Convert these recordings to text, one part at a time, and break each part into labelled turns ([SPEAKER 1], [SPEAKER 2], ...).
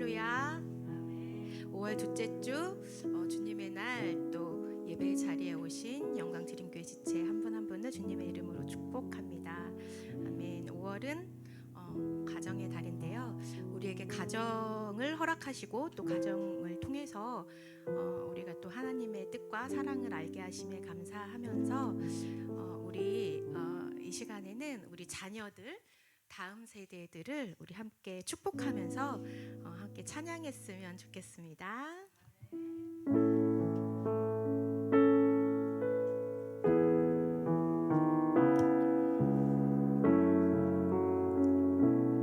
[SPEAKER 1] 할렐루야. 5월 둘째 주 주님의 날 또 예배 자리에 오신 영광드림교회 지체 한 분 한 분을 주님의 이름으로 축복합니다. 아멘. 5월은 가정의 달인데요. 우리에게 가정을 허락하시고 또 가정을 통해서 우리가 또 하나님의 뜻과 사랑을 알게 하심에 감사하면서 우리 이 시간에는 우리 자녀들 다음 세대들을 우리 함께 축복하면서 함께 찬양했으면 좋겠습니다.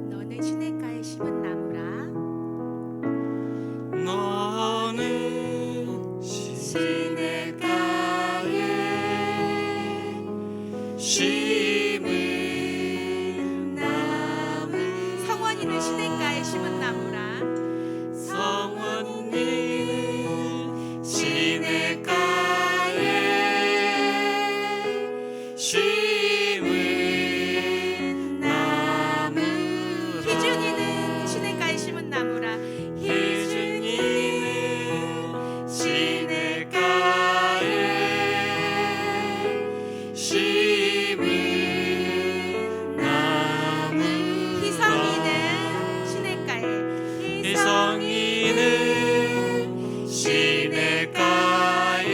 [SPEAKER 1] 너는 시냇가에 심은 나무라.
[SPEAKER 2] 너는 시냇가에 심은 나무.
[SPEAKER 1] 성원이는 시냇가에 심은 나무라.
[SPEAKER 2] 성원이는 시냇가에 심은 나무라.
[SPEAKER 1] 희준이는 시냇가에 심은 나무라.
[SPEAKER 2] 희준이는 시냇가에 심은 나무라.
[SPEAKER 1] 희성이는 시냇가에
[SPEAKER 2] 희성이는 시냇가에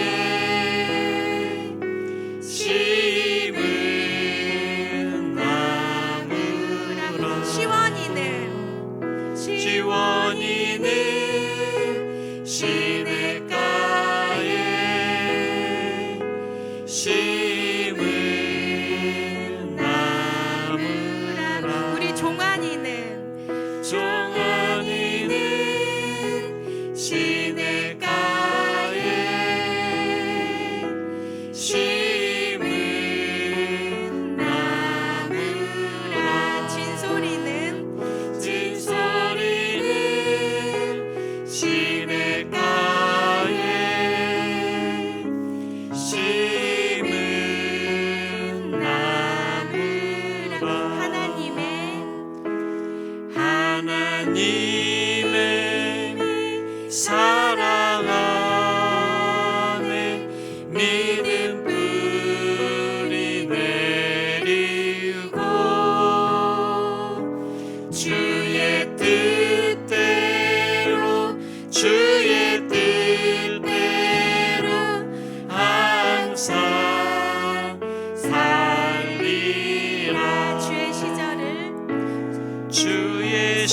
[SPEAKER 2] 심은 나무라.
[SPEAKER 1] 시원이는
[SPEAKER 2] 시원이는 시냇가에 심은 나무라.
[SPEAKER 1] 우리 종환이는
[SPEAKER 2] 종환이는 시냇가에 심은 나무라.
[SPEAKER 1] 진솔이는
[SPEAKER 2] 진솔이는 시냇가에 심은 나무라. 하나님의 사랑 안에 믿음 뿌리 내리고 주의 뜻대로 주의 뜻대로 항상 살리라.
[SPEAKER 1] 주의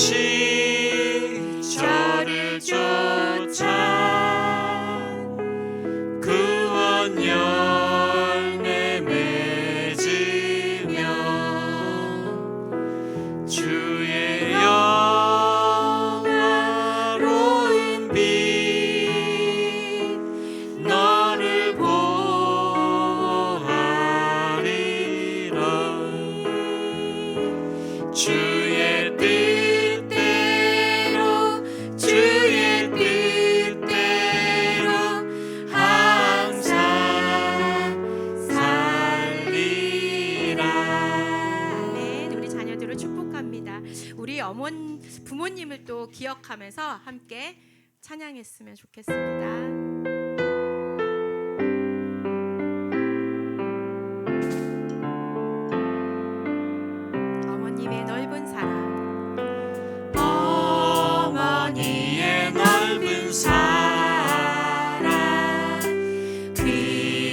[SPEAKER 2] 시절을 쫓아 구원 열매 맺으며 주의 영화로운 빛 너를 보호하리라. 주의 뜻대로 주의 뜻대로 항상 살리라.
[SPEAKER 1] 아멘. 우리 자녀들을 축복합니다. 우리 부모님을 또 기억하면서 함께 찬양했으면 좋겠습니다. 어머님의 넓은 사랑.
[SPEAKER 2] 어머니의 넓은 사랑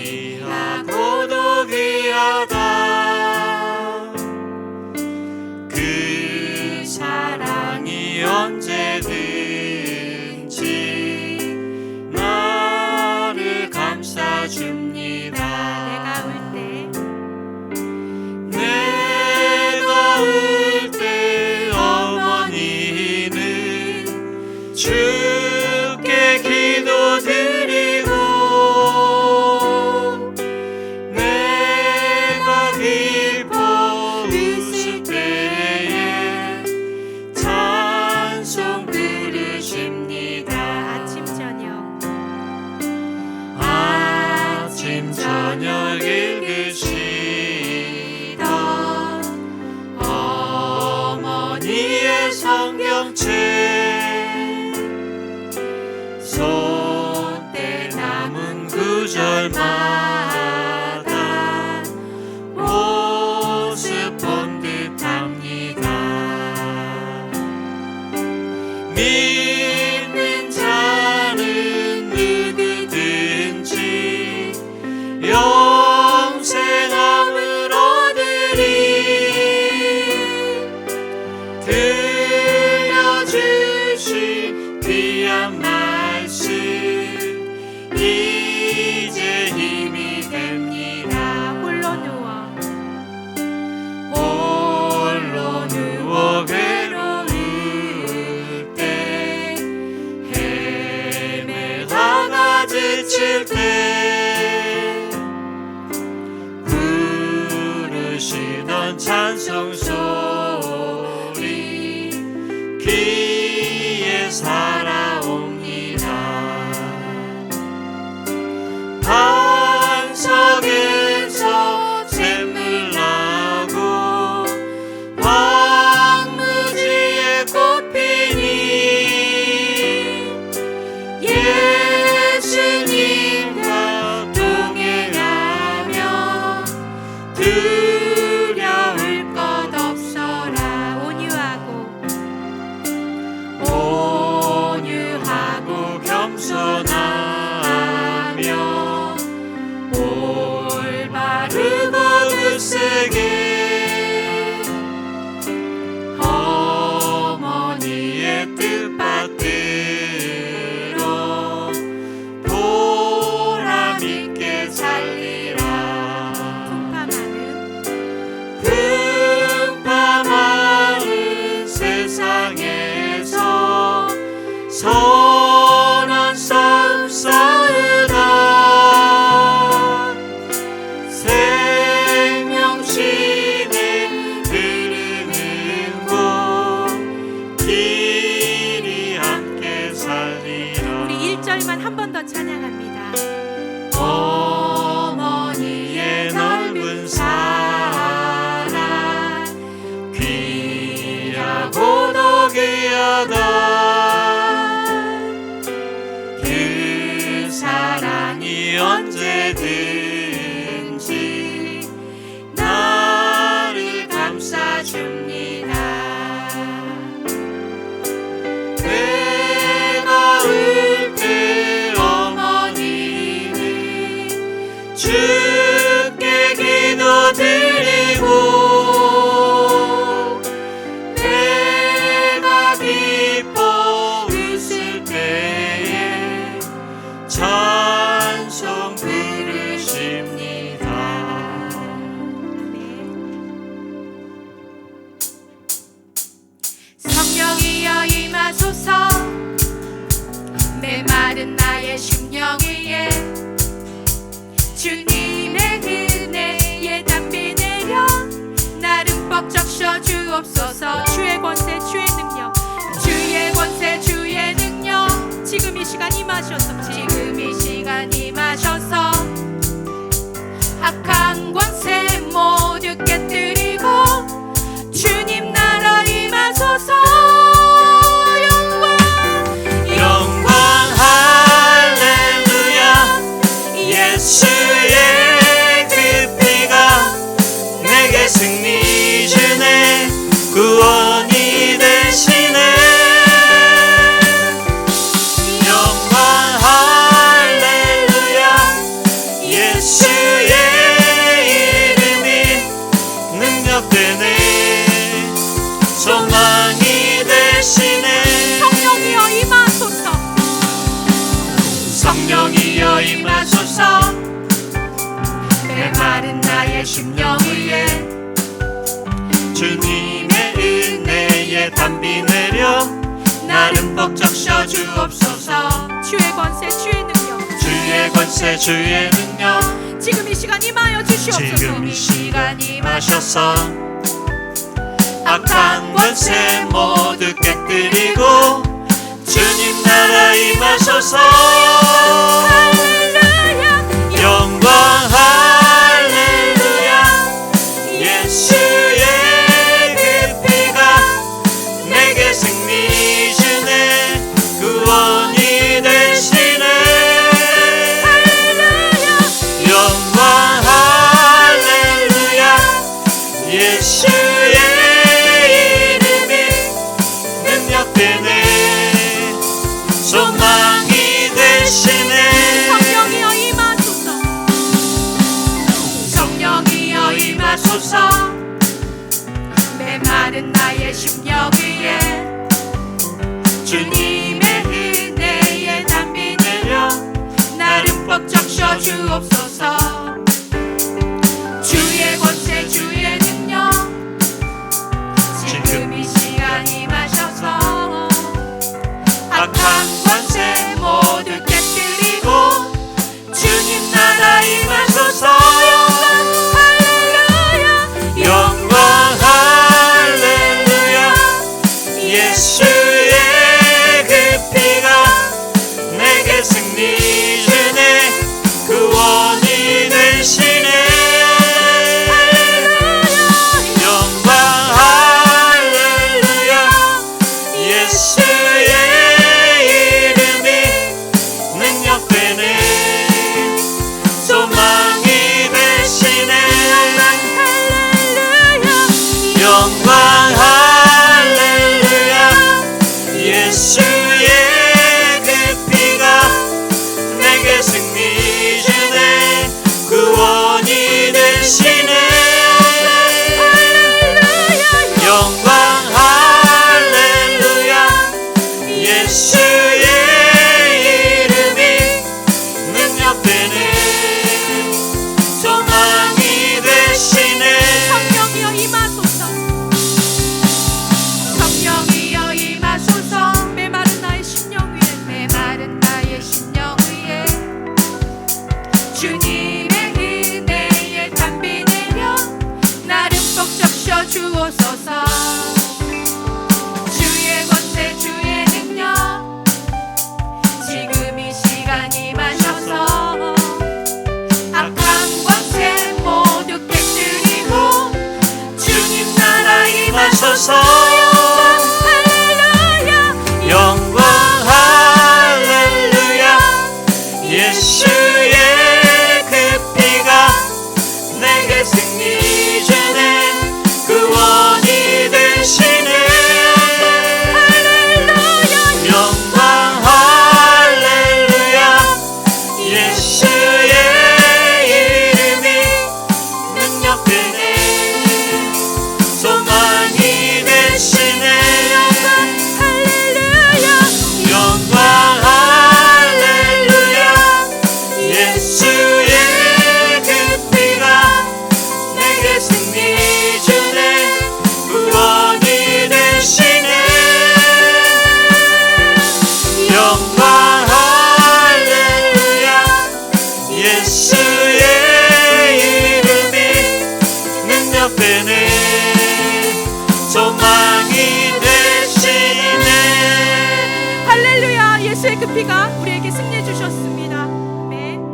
[SPEAKER 2] 귀하고도 귀하다. 그 사랑이 언제든지 나를 감싸줍니다.
[SPEAKER 1] 내가 울 때
[SPEAKER 2] 내가 울 때 어머니는 주께 기도드리고 내가 기뻐 웃을 때에 찬송 부르십니다.
[SPEAKER 1] 아침
[SPEAKER 2] 저녁 읽으시던 어머니의 성경책 굳세게 어머니의 뜻받들어 보람있게 살리라. 풍파많은 세상에서 선한 싸움 싸우다 생명신에 흐르는 곳 길이 함께 살리라.
[SPEAKER 1] 우리 1절만 한 번 더 찬양합니다.
[SPEAKER 2] 어머니의 넓은 사랑 귀하고도 귀하다. 그 사랑이 언제든지 나를 감싸줍니다. 내가 울 때 어머니는 주께 기도드리고 내가 기뻐 웃을 때에 찬송 부르십니다.
[SPEAKER 1] 성령이여 임하소서 메마른 나의 심령 위에 주님의 은혜에 담비 내려 나를 벅적 셔주옵소서. 주의 권세 주의 능력 주의 권세 주의 능력 지금 이 시간 임하셔서 지금 이 시간 임하셔서 악한 권세 모두 깨뜨리고 주님 나라 임하소서.
[SPEAKER 2] 영광 할렐루야. 예수의 그 피가 내게 승리 주네. 구원이 되시네. 영광 할렐루야. 예수의 이름이 능력되네. 소망이 되시네.
[SPEAKER 1] 성령이여 임하소서
[SPEAKER 2] 성령이여 임하소서. 메마른 나의 심령 위에 주님의 은혜에 담비 내려 나를 벅적 셔주옵소서.
[SPEAKER 1] 주의 권세 주의 능력
[SPEAKER 2] 주의 권세 주의 능력
[SPEAKER 1] 지금 이 시간 임하여 주시옵소서.
[SPEAKER 2] 지금 이 시간 임하셔서 악한 권세 모두 깨뜨리고 주님 나라 임하소서. 영광 할렐루야. 예수의 그 피가 내게 승리 주네. 구원이 되시네. 영광 할렐루야. 예수의 이름이 능력되네. 소망이 되시네.
[SPEAKER 1] 성령이여 임하소서 성령이여 임하소서 메마른 나의 심령 위에 주님의 은혜에 담비 내려 나를 벅적 셔주옵소서. 주의 권세 주의 능력 지금 이 시간 임하셔서
[SPEAKER 2] 악한 권세 모두 깨뜨리고 주님 나라 임하소서. 영광 할렐루야. 예수의 그 피가 내게 승리 주네. 구원이 되시네. 영광 할렐루야. 예수의 이름이 능력되네. 소망
[SPEAKER 1] 주님의 은혜에 담비 내려 나를 꼭 적셔 주옵소서. 주의 권세 주의 능력 지금 이 시간 임하셔서 악한 권세 모두 깨뜨리고 주님 나라 임하셔서
[SPEAKER 2] 영광 할렐루야. 예수의 그 피가 내게 승리 주네. 구원이 되시네. 영광 할렐루야. 예수의 이름이 능력되네. 소망이 되시네. 영광 할렐루야. 예수의 그 피가 내게 승리 주네. 구원이 되시네. 영광 할렐루야. 예수의 이름이 능력되네. 소망이 되시네.
[SPEAKER 1] 할렐루야. 예수의 그 피가 우리에게 승리해 주셨습니다. 아멘.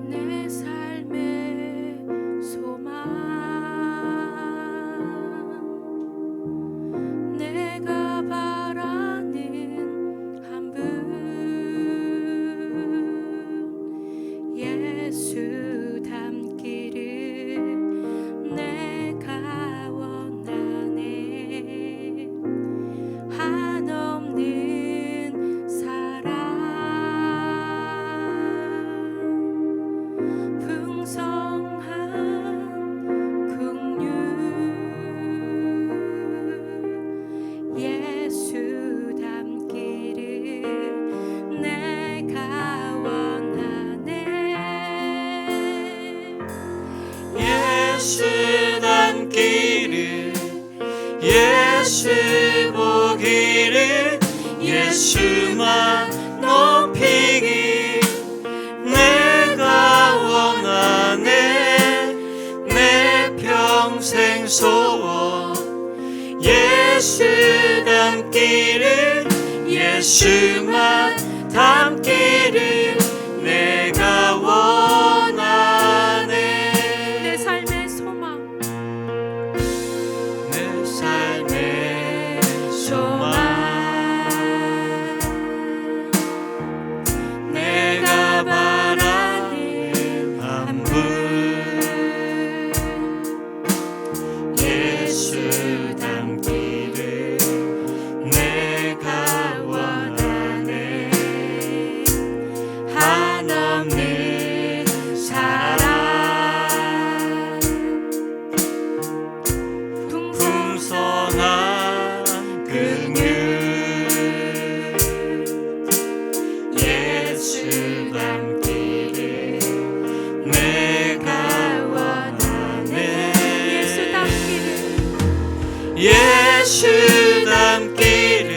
[SPEAKER 1] 내 삶의 소망 내가 바라는 한 분 예수 닮기를 내가 원하네. 한없는 사랑 풍성한 긍휼 예수 닮기를 내가 원하네.
[SPEAKER 2] 예수 닮기를 예수 보기를 예수만 높이기 내가 원하네. 내 평생 소원 예수 닮기를 예수만 닮기를 내가 원하네.
[SPEAKER 1] 내 삶의 소망
[SPEAKER 2] 내 삶의 소망 내가 바라는 한 분 예수 닮기를 내가 원하네. 한없는 사랑 풍성한 긍휼 예수 닮기를 내가 원하네.
[SPEAKER 1] 예수 닮기를
[SPEAKER 2] 예수 닮기를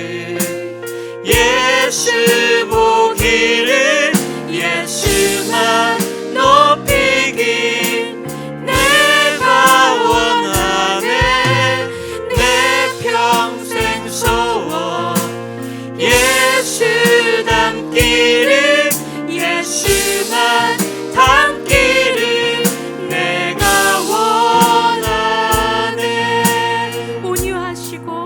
[SPEAKER 2] 예수 보기를 예수만 높이기 내가 원하네. 내 평생 소원 예수 닮기를 예수만 닮기를 내가 원하네.
[SPEAKER 1] 온유하시고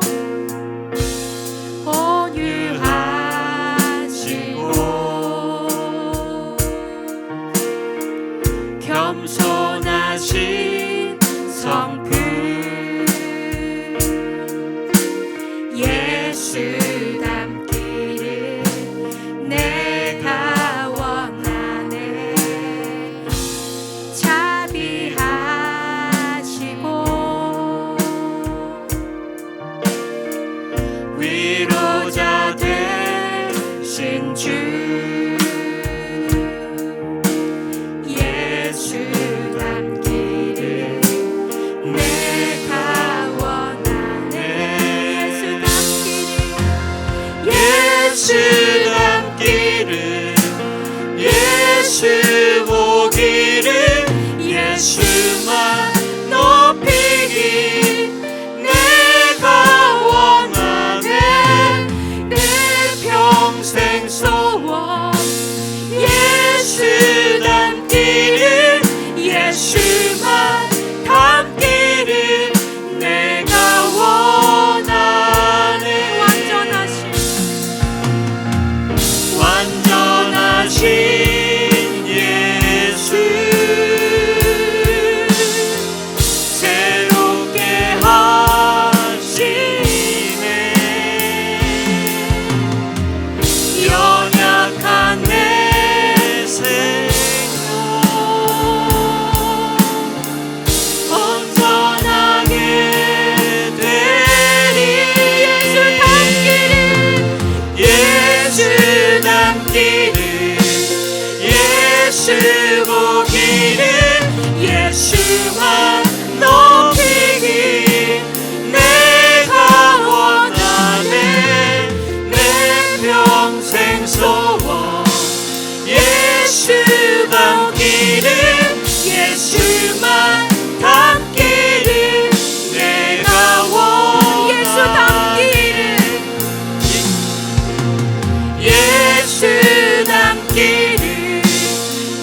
[SPEAKER 1] 예수 닮기를 내가 원하네. 예수 닮기를
[SPEAKER 2] 예수 보기를 예수만 높이기 내가 원하네. 내 평생 소원 예수 닮기를 예수만 닮기를 내가 원하네. 완전하신 예수 새롭게 하시네. 연약한 내 생각 온전하게 되리. 예수 닮기를 예수 보기를 예수만 높이기 내가 원하네. 내 평생 소원 예수 닮기를 예수만 닮기를 내가 원하네. 예수 닮기를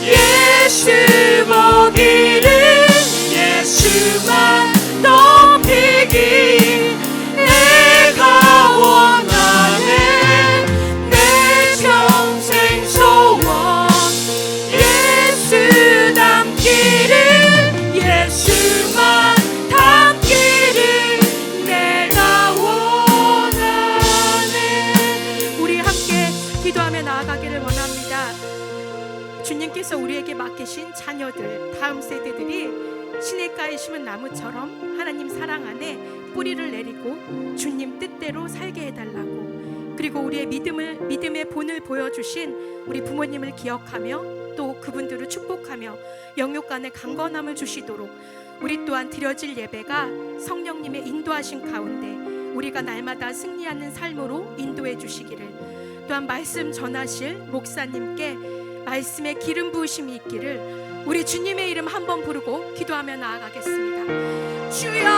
[SPEAKER 2] 예수 보기를 예수만 높이기 내가 원하네. 내 평생 소원 예수 닮기를 예수만 닮기를 내가 원하네.
[SPEAKER 1] 우리 함께 기도하며 나아가기를 원합니다. 주님께서 우리에게 맡기신 자녀들, 다음 세대들이 시냇가에 심은 나무처럼 하나님 사랑 안에 뿌리를 내리고 주님 뜻대로 살게 해달라고, 그리고 우리의 믿음의 본을 보여주신 우리 부모님을 기억하며 또 그분들을 축복하며 영육간의 강건함을 주시도록 우리 또한 드려질 예배가 성령님의 인도하신 가운데 우리가 날마다 승리하는 삶으로 인도해 주시기를, 또한 말씀 전하실 목사님께 말씀의 기름 부으심이 있기를 우리 주님의 이름 한번 부르고 기도하며 나아가겠습니다. 주여!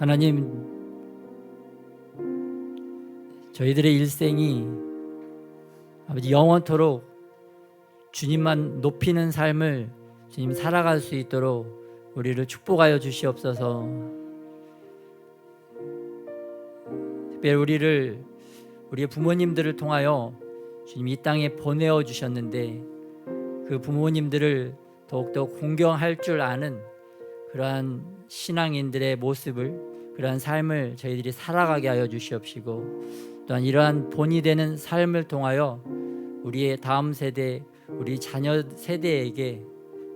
[SPEAKER 3] 하나님, 저희들의 일생이 아버지 영원토록 주님만 높이는 삶을 주님 살아갈 수 있도록 우리를 축복하여 주시옵소서. 특별히 우리의 부모님들을 통하여 주님 이 땅에 보내어 주셨는데 그 부모님들을 더욱더 공경할 줄 아는 그러한 신앙인들의 모습을, 그러한 삶을 저희들이 살아가게 하여 주시옵시고, 또한 이러한 본이 되는 삶을 통하여 우리의 다음 세대, 우리 자녀 세대에게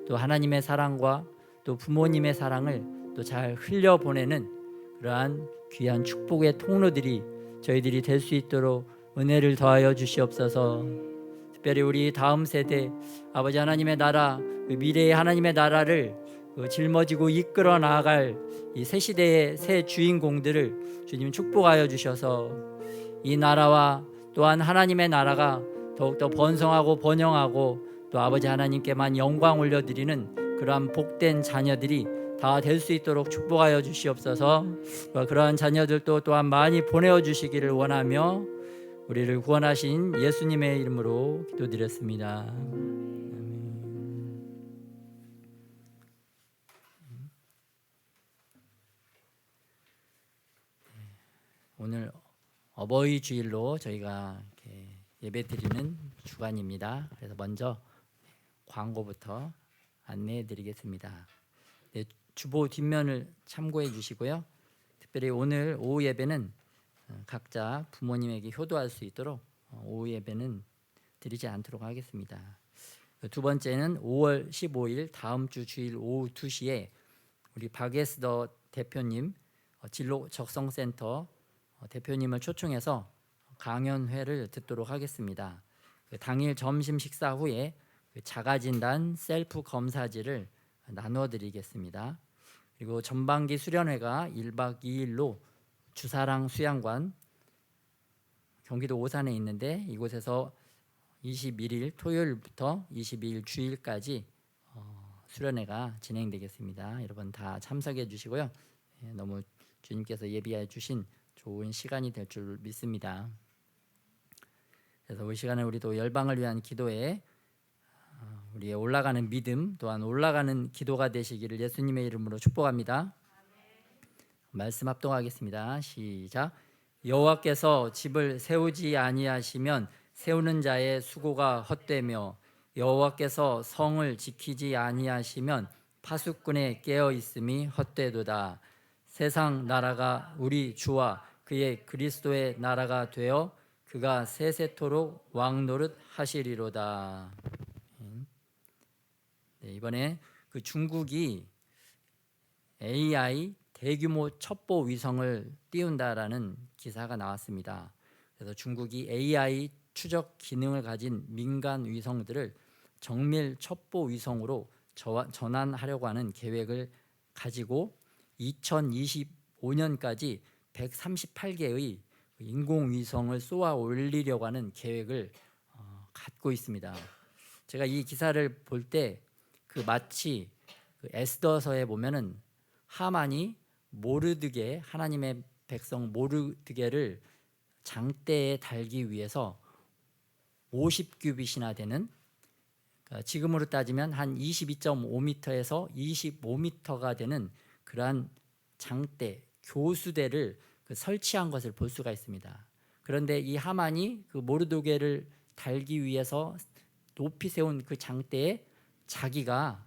[SPEAKER 3] 또 하나님의 사랑과 또 부모님의 사랑을 또 잘 흘려보내는 그러한 귀한 축복의 통로들이 저희들이 될 수 있도록 은혜를 더하여 주시옵소서. 특별히 우리 다음 세대, 아버지 하나님의 나라, 미래의 하나님의 나라를 짊어지고 이끌어 나아갈 이 새 시대의 새 주인공들을 주님 축복하여 주셔서 이 나라와 또한 하나님의 나라가 더욱더 번성하고 번영하고 또 아버지 하나님께만 영광 올려드리는 그러한 복된 자녀들이 다 될 수 있도록 축복하여 주시옵소서. 그러한 자녀들도 또한 많이 보내어 주시기를 원하며 우리를 구원하신 예수님의 이름으로 기도드렸습니다. 아멘. 오늘 어버이 주일로 저희가 이렇게 예배드리는 주간입니다. 그래서 먼저 광고부터 안내해드리겠습니다. 네, 주보 뒷면을 참고해 주시고요. 특별히 오늘 오후 예배는 각자 부모님에게 효도할 수 있도록 오후 예배는 드리지 않도록 하겠습니다. 두 번째는 5월 15일 다음 주 주일 오후 2시에 우리 박예스더 대표님 진로 적성센터 대표님을 초청해서 강연회를 듣도록 하겠습니다. 당일 점심 식사 후에 자가진단 셀프 검사지를 나누어 드리겠습니다. 그리고 전반기 수련회가 1박 2일로 주사랑 수양관 경기도 오산에 있는데 이곳에서 21일 토요일부터 22일 주일까지 수련회가 진행되겠습니다. 여러분 다 참석해 주시고요. 너무 주님께서 예비해 주신 좋은 시간이 될 줄 믿습니다. 그래서 이 시간에 우리도 열방을 위한 기도에 우리의 올라가는 믿음 또한 올라가는 기도가 되시기를 예수님의 이름으로 축복합니다. 말씀 합동하겠습니다. 시작. 여호와께서 집을 세우지 아니하시면 세우는 자의 수고가 헛되며 여호와께서 성을 지키지 아니하시면 파수꾼의 깨어 있음이 헛되도다. 세상 나라가 우리 주와 그의 그리스도의 나라가 되어 그가 세세토록 왕노릇 하시리로다. 네, 이번에 그 중국이 AI 대규모 첩보 위성을 띄운다라는 기사가 나왔습니다. 그래서 중국이 AI 추적 기능을 가진 민간 위성들을 정밀 첩보 위성으로 전환하려고 하는 계획을 가지고 2025년까지 138개의 인공위성을 쏘아 올리려고 하는 계획을 갖고 있습니다. 제가 이 기사를 볼 때 마치 에스더서에 보면은 하만이 모르드게 하나님의 백성 모르드게를 장대에 달기 위해서 50규빗이나 되는 지금으로 따지면 한 22.5m에서 25m가 되는 그러한 장대 교수대를 설치한 것을 볼 수가 있습니다. 그런데 이 하만이 그 모르드게를 달기 위해서 높이 세운 그 장대에 자기가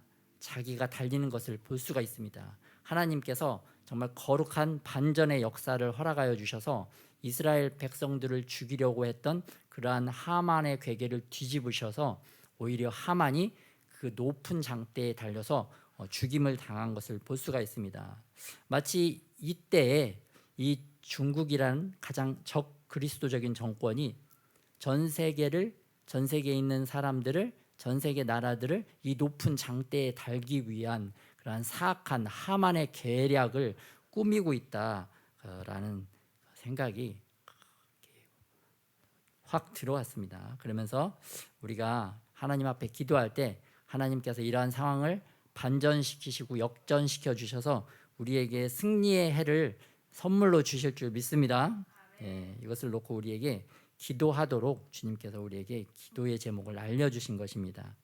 [SPEAKER 3] 달리는 것을 볼 수가 있습니다. 하나님께서 정말 거룩한 반전의 역사를 허락하여 주셔서 이스라엘 백성들을 죽이려고 했던 그러한 하만의 괴계를 뒤집으셔서 오히려 하만이 그 높은 장대에 달려서 죽임을 당한 것을 볼 수가 있습니다. 마치 이때에 이 중국이라는 가장 적그리스도적인 정권이 전 세계에 있는 사람들을, 전 세계 나라들을 이 높은 장대에 달기 위한 그러한 사악한 하만의 계략을 꾸미고 있다라는 생각이 확 들어왔습니다. 그러면서 우리가 하나님 앞에 기도할 때 하나님께서 이러한 상황을 반전시키시고 역전시켜 주셔서 우리에게 승리의 해를 선물로 주실 줄 믿습니다. 예, 이것을 놓고 우리에게 기도하도록 주님께서 우리에게 기도의 제목을 알려주신 것입니다.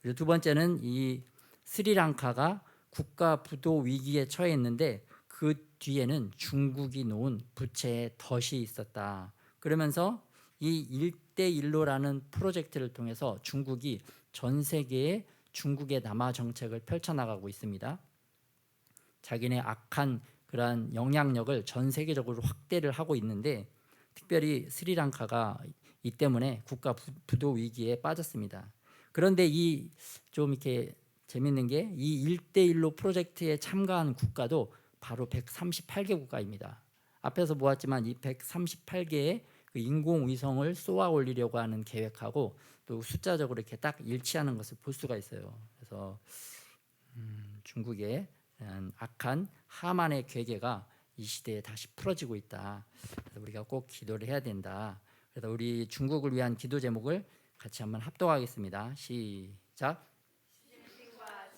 [SPEAKER 3] 그리고 두 번째는 이 스리랑카가 국가 부도 위기에 처해 있는데 그 뒤에는 중국이 놓은 부채의 덫이 있었다. 그러면서 이 1대1로라는 프로젝트를 통해서 중국이 전 세계에 중국의 남아 정책을 펼쳐나가고 있습니다. 자기네 악한 그러한 영향력을 전 세계적으로 확대를 하고 있는데 특별히 스리랑카가 이 때문에 국가 부도 위기에 빠졌습니다. 그런데 이 좀 이렇게 재밌는 게 이 1대1로 프로젝트에 참가한 국가도 바로 138개 국가입니다. 앞에서 보았지만 이 138개의 그 인공위성을 쏘아 올리려고 하는 계획하고 또 숫자적으로 이렇게 딱 일치하는 것을 볼 수가 있어요. 그래서 중국의 악한 하만의 괴계가 이 시대에 다시 풀어지고 있다. 그래서 우리가 꼭 기도를 해야 된다. 그래서 우리 중국을 위한 기도 제목을 같이 한번 합독하겠습니다. 시작.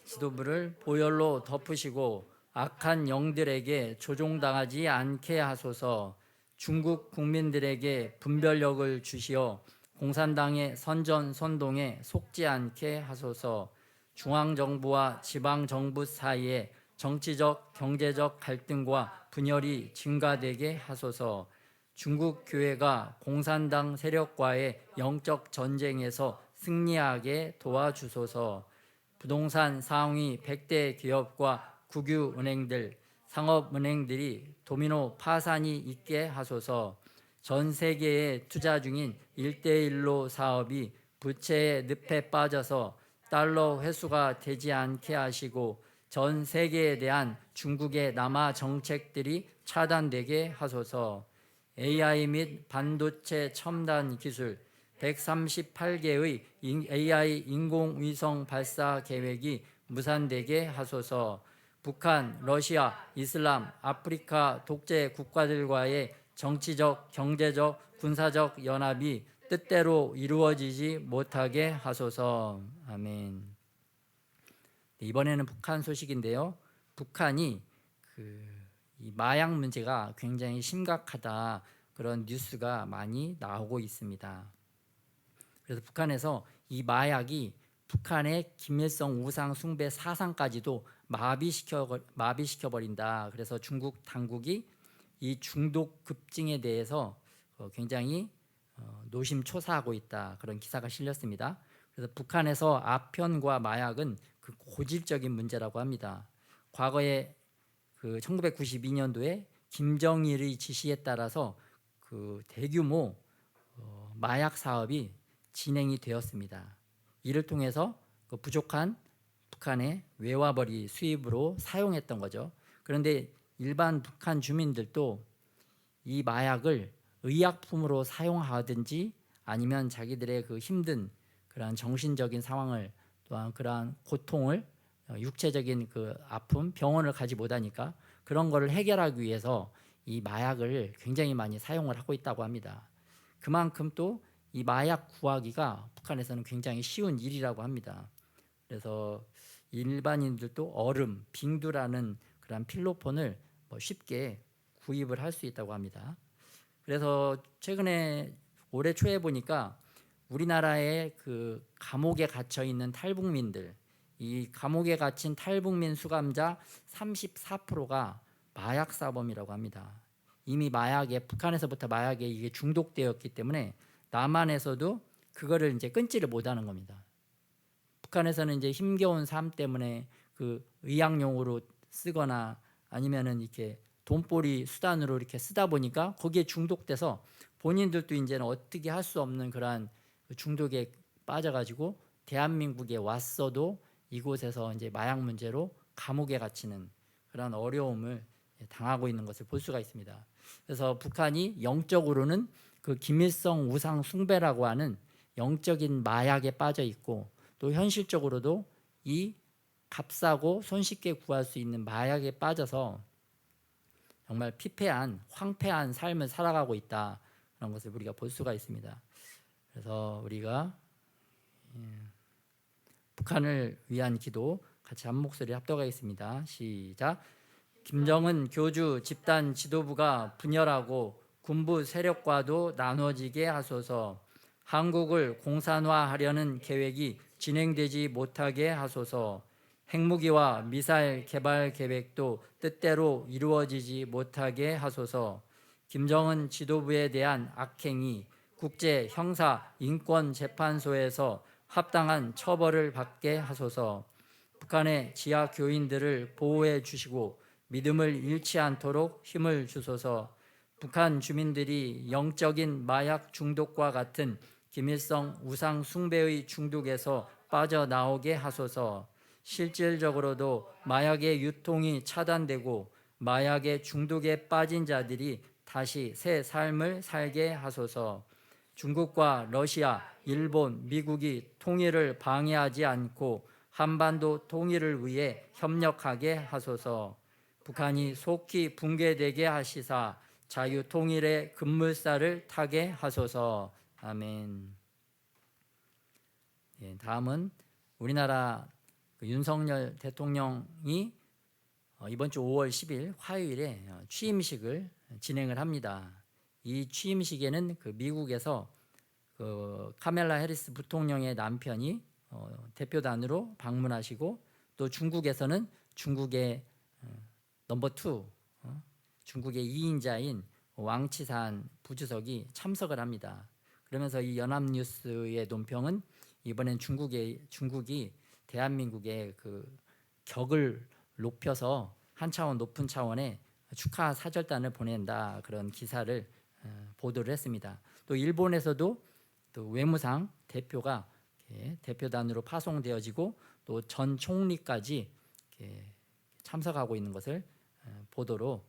[SPEAKER 3] 지도부를 보혈로 덮으시고 악한 영들에게 조종당하지 않게 하소서. 중국 국민들에게 분별력을 주시어 공산당의 선전선동에 속지 않게 하소서. 중앙정부와 지방정부 사이에 정치적, 경제적 갈등과 분열이 증가되게 하소서. 중국 교회가 공산당 세력과의 영적 전쟁에서 승리하게 도와주소서. 부동산 상위 100대 기업과 국유은행들, 상업은행들이 도미노 파산이 있게 하소서. 전 세계에 투자 중인 1대1로 사업이 부채의 늪에 빠져서 달러 회수가 되지 않게 하시고 전 세계에 대한 중국의 남아 정책들이 차단되게 하소서. AI 및 반도체 첨단 기술 138개의 AI 인공위성 발사 계획이 무산되게 하소서. 북한, 러시아, 이슬람, 아프리카 독재 국가들과의 정치적, 경제적, 군사적 연합이 뜻대로 이루어지지 못하게 하소서. 아멘. 이번에는 북한 소식인데요. 북한이 이 마약 문제가 굉장히 심각하다, 그런 뉴스가 많이 나오고 있습니다. 그래서 북한에서 이 마약이 북한의 김일성 우상 숭배 사상까지도 마비시켜버린다. 그래서 중국 당국이 이 중독 급증에 대해서 굉장히 노심초사하고 있다, 그런 기사가 실렸습니다. 그래서 북한에서 아편과 마약은 그 고질적인 문제라고 합니다. 과거에 그 1992년도에 김정일의 지시에 따라서 그 대규모 마약 사업이 진행이 되었습니다. 이를 통해서 그 부족한 북한의 외화벌이 수입으로 사용했던 거죠. 그런데 일반 북한 주민들도 이 마약을 의약품으로 사용하든지 아니면 자기들의 그 힘든 그러한 정신적인 상황을, 또한 그러한 고통을, 육체적인 그 아픔, 병원을 가지 못하니까 그런 거를 해결하기 위해서 이 마약을 굉장히 많이 사용을 하고 있다고 합니다. 그만큼 또 이 마약 구하기가 북한에서는 굉장히 쉬운 일이라고 합니다. 그래서 일반인들도 얼음, 빙두라는 그런 필로폰을 쉽게 구입을 할 수 있다고 합니다. 그래서 최근에 올해 초에 보니까 우리나라의 그 감옥에 갇혀 있는 탈북민들, 이 감옥에 갇힌 탈북민 수감자 34%가 마약 사범이라고 합니다. 이미 마약에, 북한에서부터 마약에 이게 중독되었기 때문에 남한에서도 그거를 이제 끊지를 못하는 겁니다. 북한에서는 이제 힘겨운 삶 때문에 그 의약용으로 쓰거나 아니면은 이렇게 돈벌이 수단으로 이렇게 쓰다 보니까 거기에 중독돼서 본인들도 이제는 어떻게 할 수 없는 그러한 중독에 빠져가지고 대한민국에 왔어도 이곳에서 이제 마약 문제로 감옥에 갇히는 그런 어려움을 당하고 있는 것을 볼 수가 있습니다. 그래서 북한이 영적으로는 그 김일성 우상 숭배라고 하는 영적인 마약에 빠져 있고, 또 현실적으로도 이 값싸고 손쉽게 구할 수 있는 마약에 빠져서 정말 피폐한, 황폐한 삶을 살아가고 있다, 그런 것을 우리가 볼 수가 있습니다. 그래서 우리가 북한을 위한 기도 같이 한 목소리 합독하겠습니다. 시작. 김정은 교주 집단 지도부가 분열하고 군부 세력과도 나눠지게 하소서. 한국을 공산화하려는 계획이 진행되지 못하게 하소서. 핵무기와 미사일 개발 계획도 뜻대로 이루어지지 못하게 하소서. 김정은 지도부에 대한 악행이 국제 형사 인권 재판소에서 합당한 처벌을 받게 하소서. 북한의 지하 교인들을 보호해 주시고 믿음을 잃지 않도록 힘을 주소서. 북한 주민들이 영적인 마약 중독과 같은 김일성 우상 숭배의 중독에서 빠져나오게 하소서. 실질적으로도 마약의 유통이 차단되고 마약의 중독에 빠진 자들이 다시 새 삶을 살게 하소서. 중국과 러시아, 일본, 미국이 통일을 방해하지 않고 한반도 통일을 위해 협력하게 하소서. 북한이 속히 붕괴되게 하시사 자유 통일의 급물살을 타게 하소서. 아멘. 다음은 우리나라 윤석열 대통령이 이번 주 5월 10일 화요일에 취임식을 진행을 합니다. 이 취임식에는 미국에서 카멜라 해리스 부통령의 남편이 대표단으로 방문하시고, 또 중국에서는 중국의 넘버 2, 중국의 2인자인 왕치산 부주석이 참석을 합니다. 그러면서 이 연합뉴스의 논평은 이번엔 중국이 대한민국의 격을 높여서 한 차원 높은 차원의 축하 사절단을 보낸다, 그런 기사를 보도를 했습니다. 또 일본에서도 또 외무상 대표가 대표단으로 파송되어지고 또 전 총리까지 참석하고 있는 것을 보도가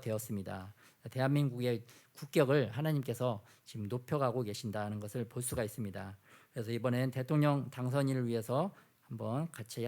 [SPEAKER 3] 되었습니다. 대한민국의 국격을 하나님께서 지금 높여가고 계신다는 것을 볼 수가 있습니다. 그래서 이번엔 대통령 당선인을 위해서 한번 같이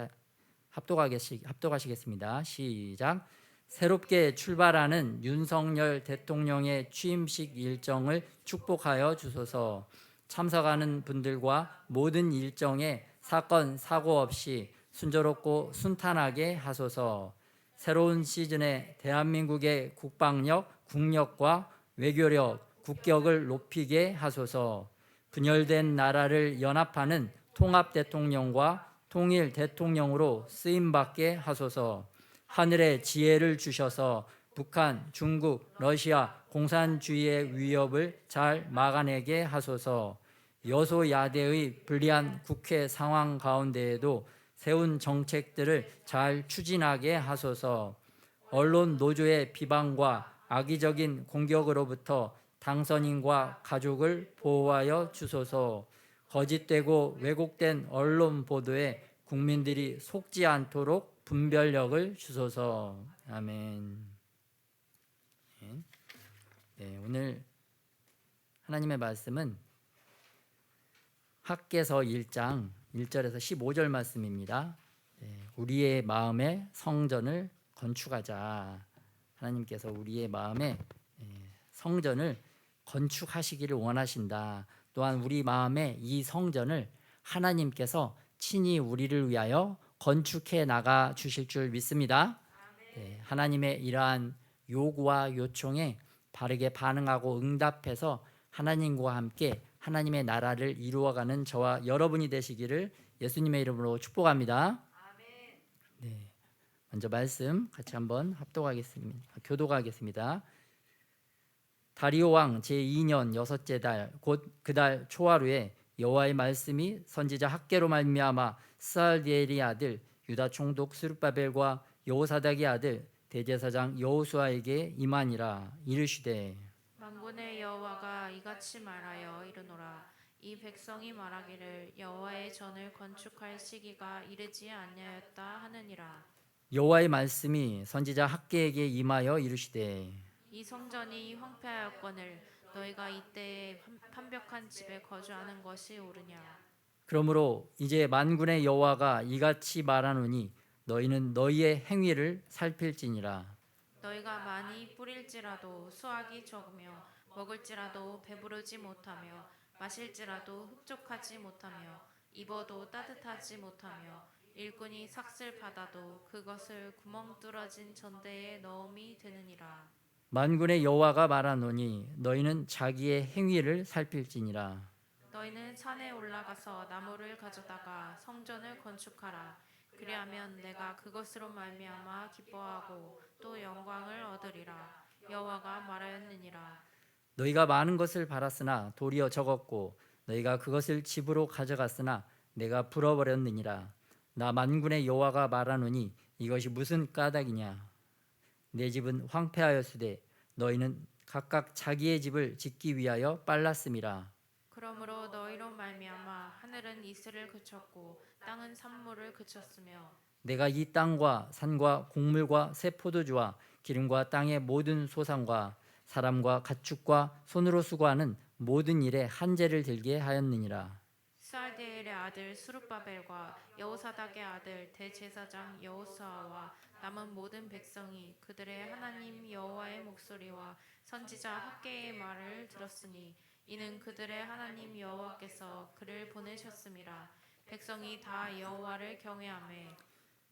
[SPEAKER 3] 합독하시겠습니다. 시작. 새롭게 출발하는 윤석열 대통령의 취임식 일정을 축복하여 주소서. 참석하는 분들과 모든 일정에 사건 사고 없이 순조롭고 순탄하게 하소서. 새로운 시즌에 대한민국의 국방력, 국력과 외교력, 국격을 높이게 하소서. 분열된 나라를 연합하는 통합 대통령과 통일 대통령으로 쓰임받게 하소서. 하늘의 지혜를 주셔서 북한, 중국, 러시아 공산주의의 위협을 잘 막아내게 하소서. 여소야대의 불리한 국회 상황 가운데에도 세운 정책들을 잘 추진하게 하소서. 언론 노조의 비방과 악의적인 공격으로부터 당선인과 가족을 보호하여 주소서. 거짓되고 왜곡된 언론 보도에 국민들이 속지 않도록 분별력을 주소서. 아멘. 오늘 하나님의 말씀은 학개서 1장 1절에서 15절 말씀입니다. 우리의 마음의 성전을 건축하자. 하나님께서 우리의 마음에 성전을 건축하시기를 원하신다. 또한 우리 마음에 이 성전을 하나님께서 친히 우리를 위하여 건축해 나가 주실 줄 믿습니다. 하나님의 이러한 요구와 요청에 바르게 반응하고 응답해서 하나님과 함께 하나님의 나라를 이루어가는 저와 여러분이 되시기를 예수님의 이름으로 축복합니다. 먼저 말씀 같이 한번 교독하겠습니다. 다리오 왕 제2년 여섯째 달 곧 그 달 초하루에 여호와의 말씀이 선지자 학개로 말미암아 스알디엘의 아들 유다 총독 스룹바벨과 여호사닥의 아들 대제사장 여호수아에게 임하니라. 이르시되
[SPEAKER 2] 만군의 여호와가 이같이 말하여 이르노라. 이 백성이 말하기를 여호와의 전을 건축할 시기가 이르지 아니하였다 하느니라.
[SPEAKER 3] 여호와의 말씀이 선지자 학개에게 임하여 이르시되
[SPEAKER 2] 이 성전이 황폐하였거늘 너희가 이때에 판벽한 집에 거주하는 것이 옳으냐.
[SPEAKER 3] 그러므로 이제 만군의 여호와가 이같이 말하노니 너희는 너희의 행위를 살필지니라.
[SPEAKER 2] 너희가 많이 뿌릴지라도 수확이 적으며 먹을지라도 배부르지 못하며 마실지라도 흡족하지 못하며 입어도 따뜻하지 못하며 일꾼이 삭슬 받아도 그것을 구멍 뚫어진 전대에 넣음이 되느니라.
[SPEAKER 3] 만군의 여호와가 말하노니 너희는 자기의 행위를 살필지니라.
[SPEAKER 2] 너희는 산에 올라가서 나무를 가져다가 성전을 건축하라. 그리하면 내가 그것으로 말미암아 기뻐하고 또 영광을 얻으리라. 여호와가 말하였느니라.
[SPEAKER 3] 너희가 많은 것을 바랐으나 도리어 적었고 너희가 그것을 집으로 가져갔으나 내가 불어버렸느니라. 나 만군의 여호와가 말하노니 이것이 무슨 까닭이냐. 내 집은 황폐하였으되 너희는 각각 자기의 집을 짓기 위하여 빨랐음이라.
[SPEAKER 2] 그러므로 너희로 말미암아 하늘은 이슬을 그쳤고 땅은 산물을 그쳤으며
[SPEAKER 3] 내가 이 땅과 산과 곡물과 새 포도주와 기름과 땅의 모든 소산과 사람과 가축과 손으로 수고하는 모든 일에 한재를 들게 하였느니라.
[SPEAKER 2] 스알디엘의 아들 수룹바벨과 여호사닥의 아들 대제사장 여호수아와 남은 모든 백성이 그들의 하나님 여호와의 목소리와 선지자 학개의 말을 들었으니 이는 그들의 하나님 여호와께서 그를 보내셨음이라. 백성이 다 여호와를 경외하매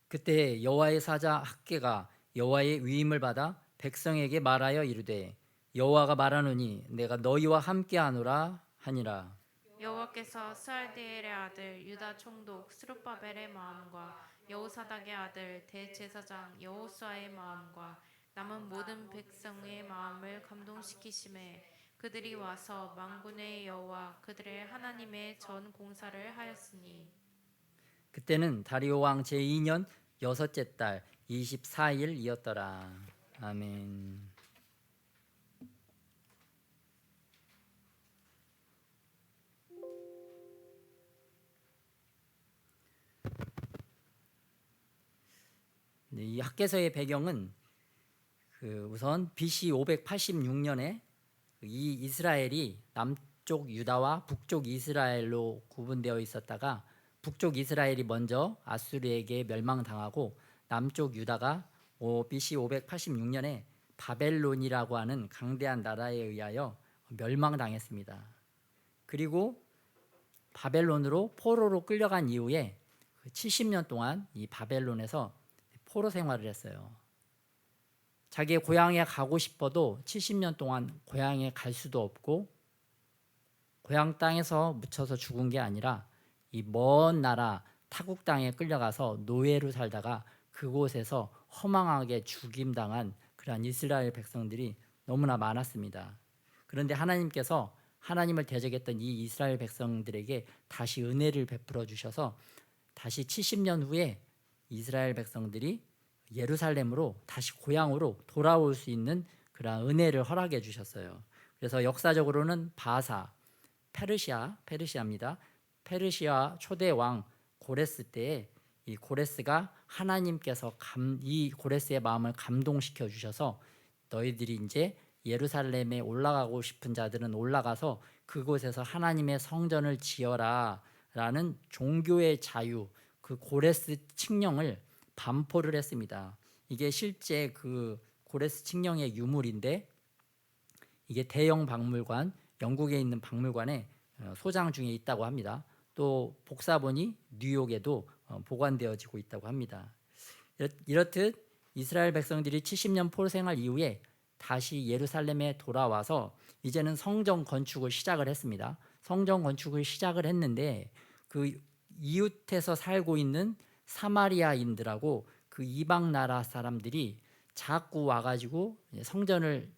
[SPEAKER 3] 그때 여호와의 사자 학개가 여호와의 위임을 받아 백성에게 말하여 이르되 여호와가 말하노니 내가 너희와 함께하노라 하니라.
[SPEAKER 2] 여호와께서 스알디엘의 아들 유다 총독 스룹바벨의 마음과 여호사닥의 아들 대제사장 여호수아의 마음과 남은 모든 백성의 마음을 감동시키심에 그들이 와서 만군의 여호와 그들의 하나님의 전 공사를 하였으니
[SPEAKER 3] 그때는 다리오 왕 제2년 여섯째 달 24일이었더라. 아멘. 이 학개서의 배경은 우선 BC 586년에 이 이스라엘이 남쪽 유다와 북쪽 이스라엘로 구분되어 있었다가 북쪽 이스라엘이 먼저 아수르에게 멸망당하고 남쪽 유다가 BC 586년에 바벨론이라고 하는 강대한 나라에 의하여 멸망당했습니다. 그리고 바벨론으로 포로로 끌려간 이후에 70년 동안 이 바벨론에서 포로 생활을 했어요. 자기의 고향에 가고 싶어도 70년 동안 고향에 갈 수도 없고 고향 땅에서 묻혀서 죽은 게 아니라 이 먼 나라 타국 땅에 끌려가서 노예로 살다가 그곳에서 허망하게 죽임당한 그러한 이스라엘 백성들이 너무나 많았습니다. 그런데 하나님께서 하나님을 대적했던 이 이스라엘 백성들에게 다시 은혜를 베풀어 주셔서 다시 70년 후에 이스라엘 백성들이 예루살렘으로 다시 고향으로 돌아올 수 있는 그런 은혜를 허락해 주셨어요. 그래서 역사적으로는 바사, 페르시아입니다. 페르시아 초대 왕 고레스 때에 이 고레스가 하나님께서 이 고레스의 마음을 감동시켜 주셔서 너희들이 이제 예루살렘에 올라가고 싶은 자들은 올라가서 그곳에서 하나님의 성전을 지어라 라는 종교의 자유, 그 고레스 칙령을 반포를 했습니다. 이게 실제 그 고레스 칙령의 유물인데 이게 대형 박물관, 영국에 있는 박물관에 소장 중에 있다고 합니다. 또 복사본이 뉴욕에도 보관되어지고 있다고 합니다. 이렇듯 이스라엘 백성들이 70년 포로 생활 이후에 다시 예루살렘에 돌아와서 이제는 성전 건축을 시작을 했습니다. 성전 건축을 시작을 했는데 그 이웃에서 살고 있는 사마리아인들하고 그 이방 나라 사람들이 자꾸 와가지고 성전을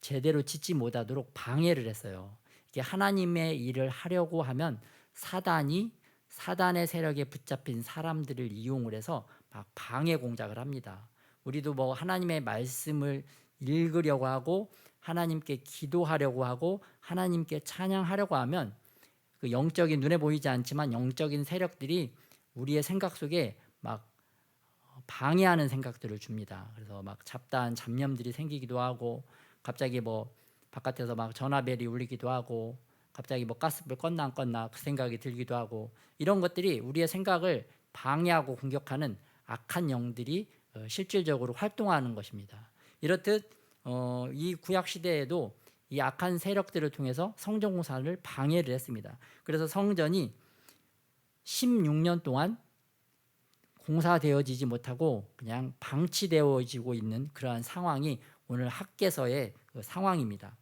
[SPEAKER 3] 제대로 짓지 못하도록 방해를 했어요. 이게 하나님의 일을 하려고 하면 사단의 세력에 붙잡힌 사람들을 이용을 해서 막 방해 공작을 합니다. 우리도 뭐 하나님의 말씀을 읽으려고 하고 하나님께 기도하려고 하고 하나님께 찬양하려고 하면 그 영적인 눈에 보이지 않지만 영적인 세력들이 우리의 생각 속에 막 방해하는 생각들을 줍니다. 그래서 막 잡다한 잡념들이 생기기도 하고 갑자기 뭐 바깥에서 막 전화벨이 울리기도 하고 갑자기 뭐 가스불 껐나 안 껐나 그 생각이 들기도 하고 이런 것들이 우리의 생각을 방해하고 공격하는 악한 영들이 실질적으로 활동하는 것입니다. 이렇듯 이 구약 시대에도 이 악한 세력들을 통해서 성전 공사를 방해를 했습니다. 그래서 성전이 16년 동안 공사되어지지 못하고 그냥 방치되어지고 있는 그러한 상황이 오늘 학개서의 그 상황입니다.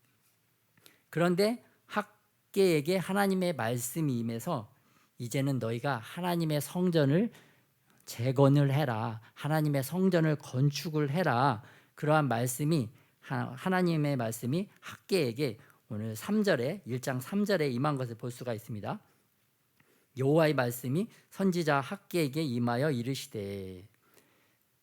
[SPEAKER 3] 그런데 학개에게 하나님의 말씀이 임해서 이제는 너희가 하나님의 성전을 재건을 해라, 하나님의 성전을 건축을 해라, 그러한 말씀이 하나님의 말씀이 학개에게 오늘 3절에 1장 3절에 임한 것을 볼 수가 있습니다. 여호와의 말씀이 선지자 학개에게 임하여 이르시되,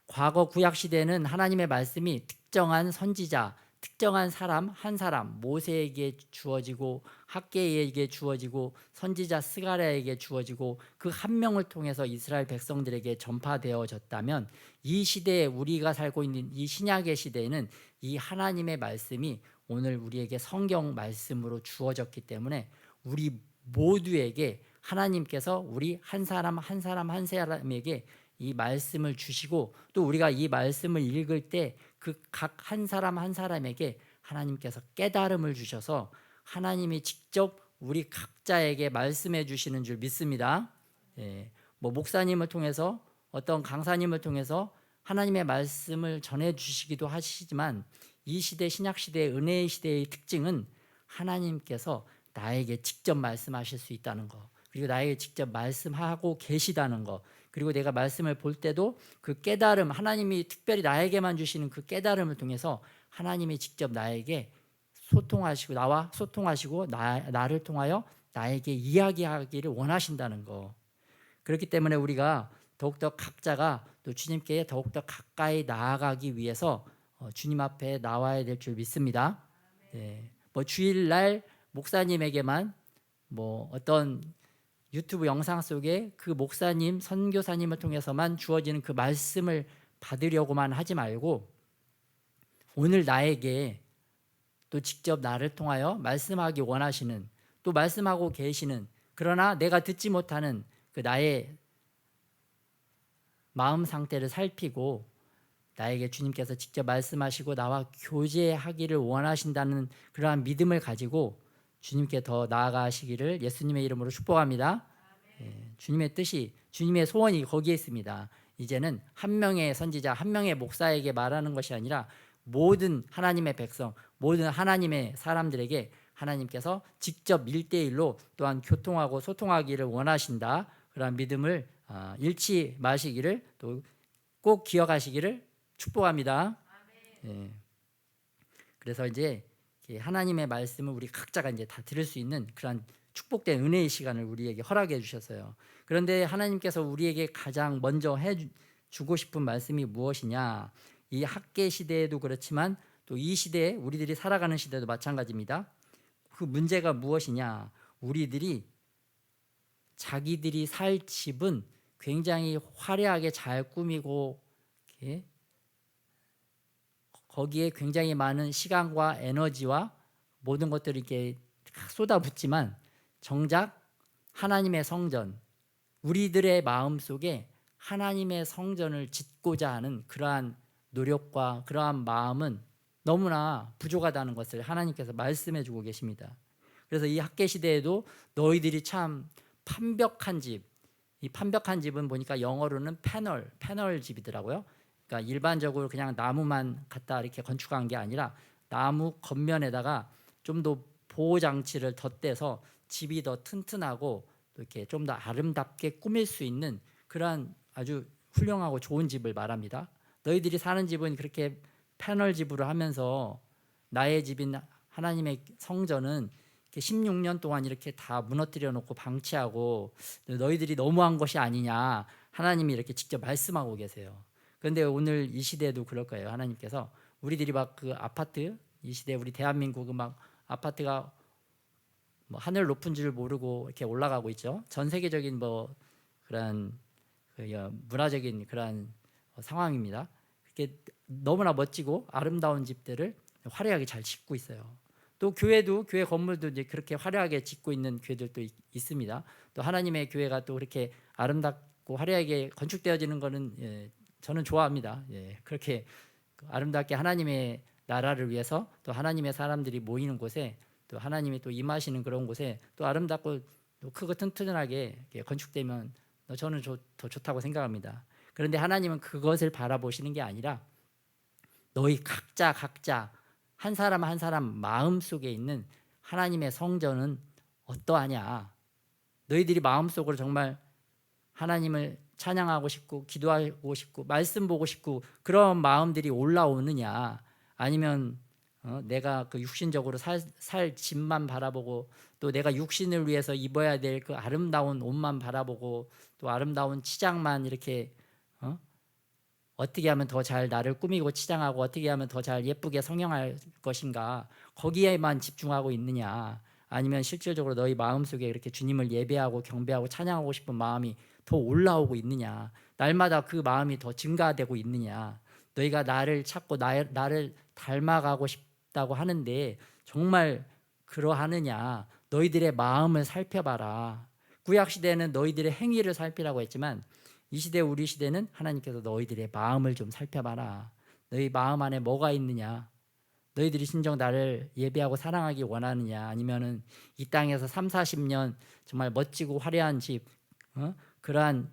[SPEAKER 3] 과거 구약 시대에는 하나님의 말씀이 특정한 선지자, 특정한 사람 한 사람, 모세에게 주어지고 학개에게 주어지고 선지자 스가랴에게 주어지고 그 한 명을 통해서 이스라엘 백성들에게 전파되어졌다면, 이 시대에 우리가 살고 있는 이 신약의 시대에는 이 하나님의 말씀이 오늘 우리에게 성경 말씀으로 주어졌기 때문에 우리 모두에게 하나님께서 우리 한 사람 한 사람 한 사람에게 이 말씀을 주시고, 또 우리가 이 말씀을 읽을 때 그 각 한 사람 한 사람에게 하나님께서 깨달음을 주셔서 하나님이 직접 우리 각자에게 말씀해 주시는 줄 믿습니다. 뭐 목사님을 통해서, 어떤 강사님을 통해서 하나님의 말씀을 전해 주시기도 하시지만, 이 시대 신약 시대의 은혜의 시대의 특징은 하나님께서 나에게 직접 말씀하실 수 있다는 거, 그리고 나에게 직접 말씀하고 계시다는 거, 그리고 내가 말씀을 볼 때도 그 깨달음, 하나님이 특별히 나에게만 주시는 그 깨달음을 통해서 하나님이 직접 나에게 소통하시고, 나와 소통하시고 나를 통하여 나에게 이야기하기를 원하신다는 거. 그렇기 때문에 우리가 더욱더 각자가 또 주님께 더욱더 가까이 나아가기 위해서 주님 앞에 나와야 될 줄 믿습니다. 뭐 주일날 목사님에게만 뭐 어떤 유튜브 영상 속에 그 목사님, 선교사님을 통해서만 주어지는 그 말씀을 받으려고만 하지 말고, 오늘 나에게 또 직접 나를 통하여 말씀하기 원하시는, 또 말씀하고 계시는, 그러나 내가 듣지 못하는 그 나의 마음 상태를 살피고 나에게 주님께서 직접 말씀하시고 나와 교제하기를 원하신다는 그러한 믿음을 가지고 주님께 더 나아가시기를 예수님의 이름으로 축복합니다. 주님의 뜻이, 주님의 소원이 거기에 있습니다. 이제는 한 명의 선지자, 한 명의 목사에게 말하는 것이 아니라 모든 하나님의 백성, 모든 하나님의 사람들에게 하나님께서 직접 1대1로 또한 교통하고 소통하기를 원하신다. 그런 믿음을 잃지 마시기를, 또 꼭 기억하시기를 축복합니다. 그래서 이제 하나님의 말씀을 우리 각자가 이제 다 들을 수 있는 그런 축복된 은혜의 시간을 우리에게 허락해 주셨어요. 그런데 하나님께서 우리에게 가장 먼저 해주고 싶은 말씀이 무엇이냐? 이 학개 시대에도 그렇지만 또 이 시대에 우리들이 살아가는 시대도 마찬가지입니다. 그 문제가 무엇이냐? 우리들이 자기들이 살 집은 굉장히 화려하게 잘 꾸미고 거기에 굉장히 많은 시간과 에너지와 모든 것들을 이렇게 쏟아붓지만, 정작 하나님의 성전, 우리들의 마음속에 하나님의 성전을 짓고자 하는 그러한 노력과 그러한 마음은 너무나 부족하다는 것을 하나님께서 말씀해 주고 계십니다. 그래서 이 학개 시대에도 너희들이 참 판벽한 집, 이 판벽한 집은 보니까 영어로는 패널 집이더라고요. 그러니까 일반적으로 그냥 나무만 갖다 이렇게 건축한 게 아니라 나무 겉면에다가 좀 더 보호 장치를 덧대서 집이 더 튼튼하고 또 이렇게 좀 더 아름답게 꾸밀 수 있는 그러한 아주 훌륭하고 좋은 집을 말합니다. 너희들이 사는 집은 그렇게 패널 집으로 하면서 나의 집인 하나님의 성전은 16년 동안 이렇게 다 무너뜨려 놓고 방치하고 너희들이 너무한 것이 아니냐, 하나님이 이렇게 직접 말씀하고 계세요. 그런데 오늘 이 시대에도 그럴 거예요. 하나님께서 우리들이 막 그 아파트, 이 시대 우리 대한민국은 막 아파트가 뭐 하늘 높은 줄 모르고 이렇게 올라가고 있죠. 전 세계적인 뭐 그런 문화적인 그런 상황입니다. 그렇게 너무나 멋지고 아름다운 집들을 화려하게 잘 짓고 있어요. 또 교회도, 교회 건물도 이제 그렇게 화려하게 짓고 있는 교회들도 있습니다. 또 하나님의 교회가 또 그렇게 아름답고 화려하게 건축되어지는 거는 저는 좋아합니다. 그렇게 아름답게 하나님의 나라를 위해서 또 하나님의 사람들이 모이는 곳에, 또 하나님이 또 임하시는 그런 곳에 또 아름답고 또 크고 튼튼하게 건축되면 저는 더 좋다고 생각합니다. 그런데 하나님은 그것을 바라보시는 게 아니라 너희 각자 한 사람 한 사람 마음속에 있는 하나님의 성전은 어떠하냐. 너희들이 마음속으로 정말 하나님을 찬양하고 싶고 기도하고 싶고 말씀 보고 싶고 그런 마음들이 올라오느냐, 아니면 내가 그 육신적으로 살 집만 바라보고 또 내가 육신을 위해서 입어야 될 그 아름다운 옷만 바라보고 또 아름다운 치장만 이렇게 어떻게 하면 더 잘 나를 꾸미고 치장하고 어떻게 하면 더 잘 예쁘게 성형할 것인가, 거기에만 집중하고 있느냐, 아니면 실질적으로 너희 마음속에 이렇게 주님을 예배하고 경배하고 찬양하고 싶은 마음이 더 올라오고 있느냐, 날마다 그 마음이 더 증가되고 있느냐, 너희가 나를 찾고 나를 닮아가고 싶다고 하는데 정말 그러하느냐, 너희들의 마음을 살펴봐라. 구약시대는 너희들의 행위를 살피라고 했지만 이 시대 우리 시대는 하나님께서 너희들의 마음을 좀 살펴봐라. 너희 마음 안에 뭐가 있느냐, 너희들이 진정 나를 예배하고 사랑하기 원하느냐, 아니면은 이 땅에서 30-40년 정말 멋지고 화려한 집, 그러한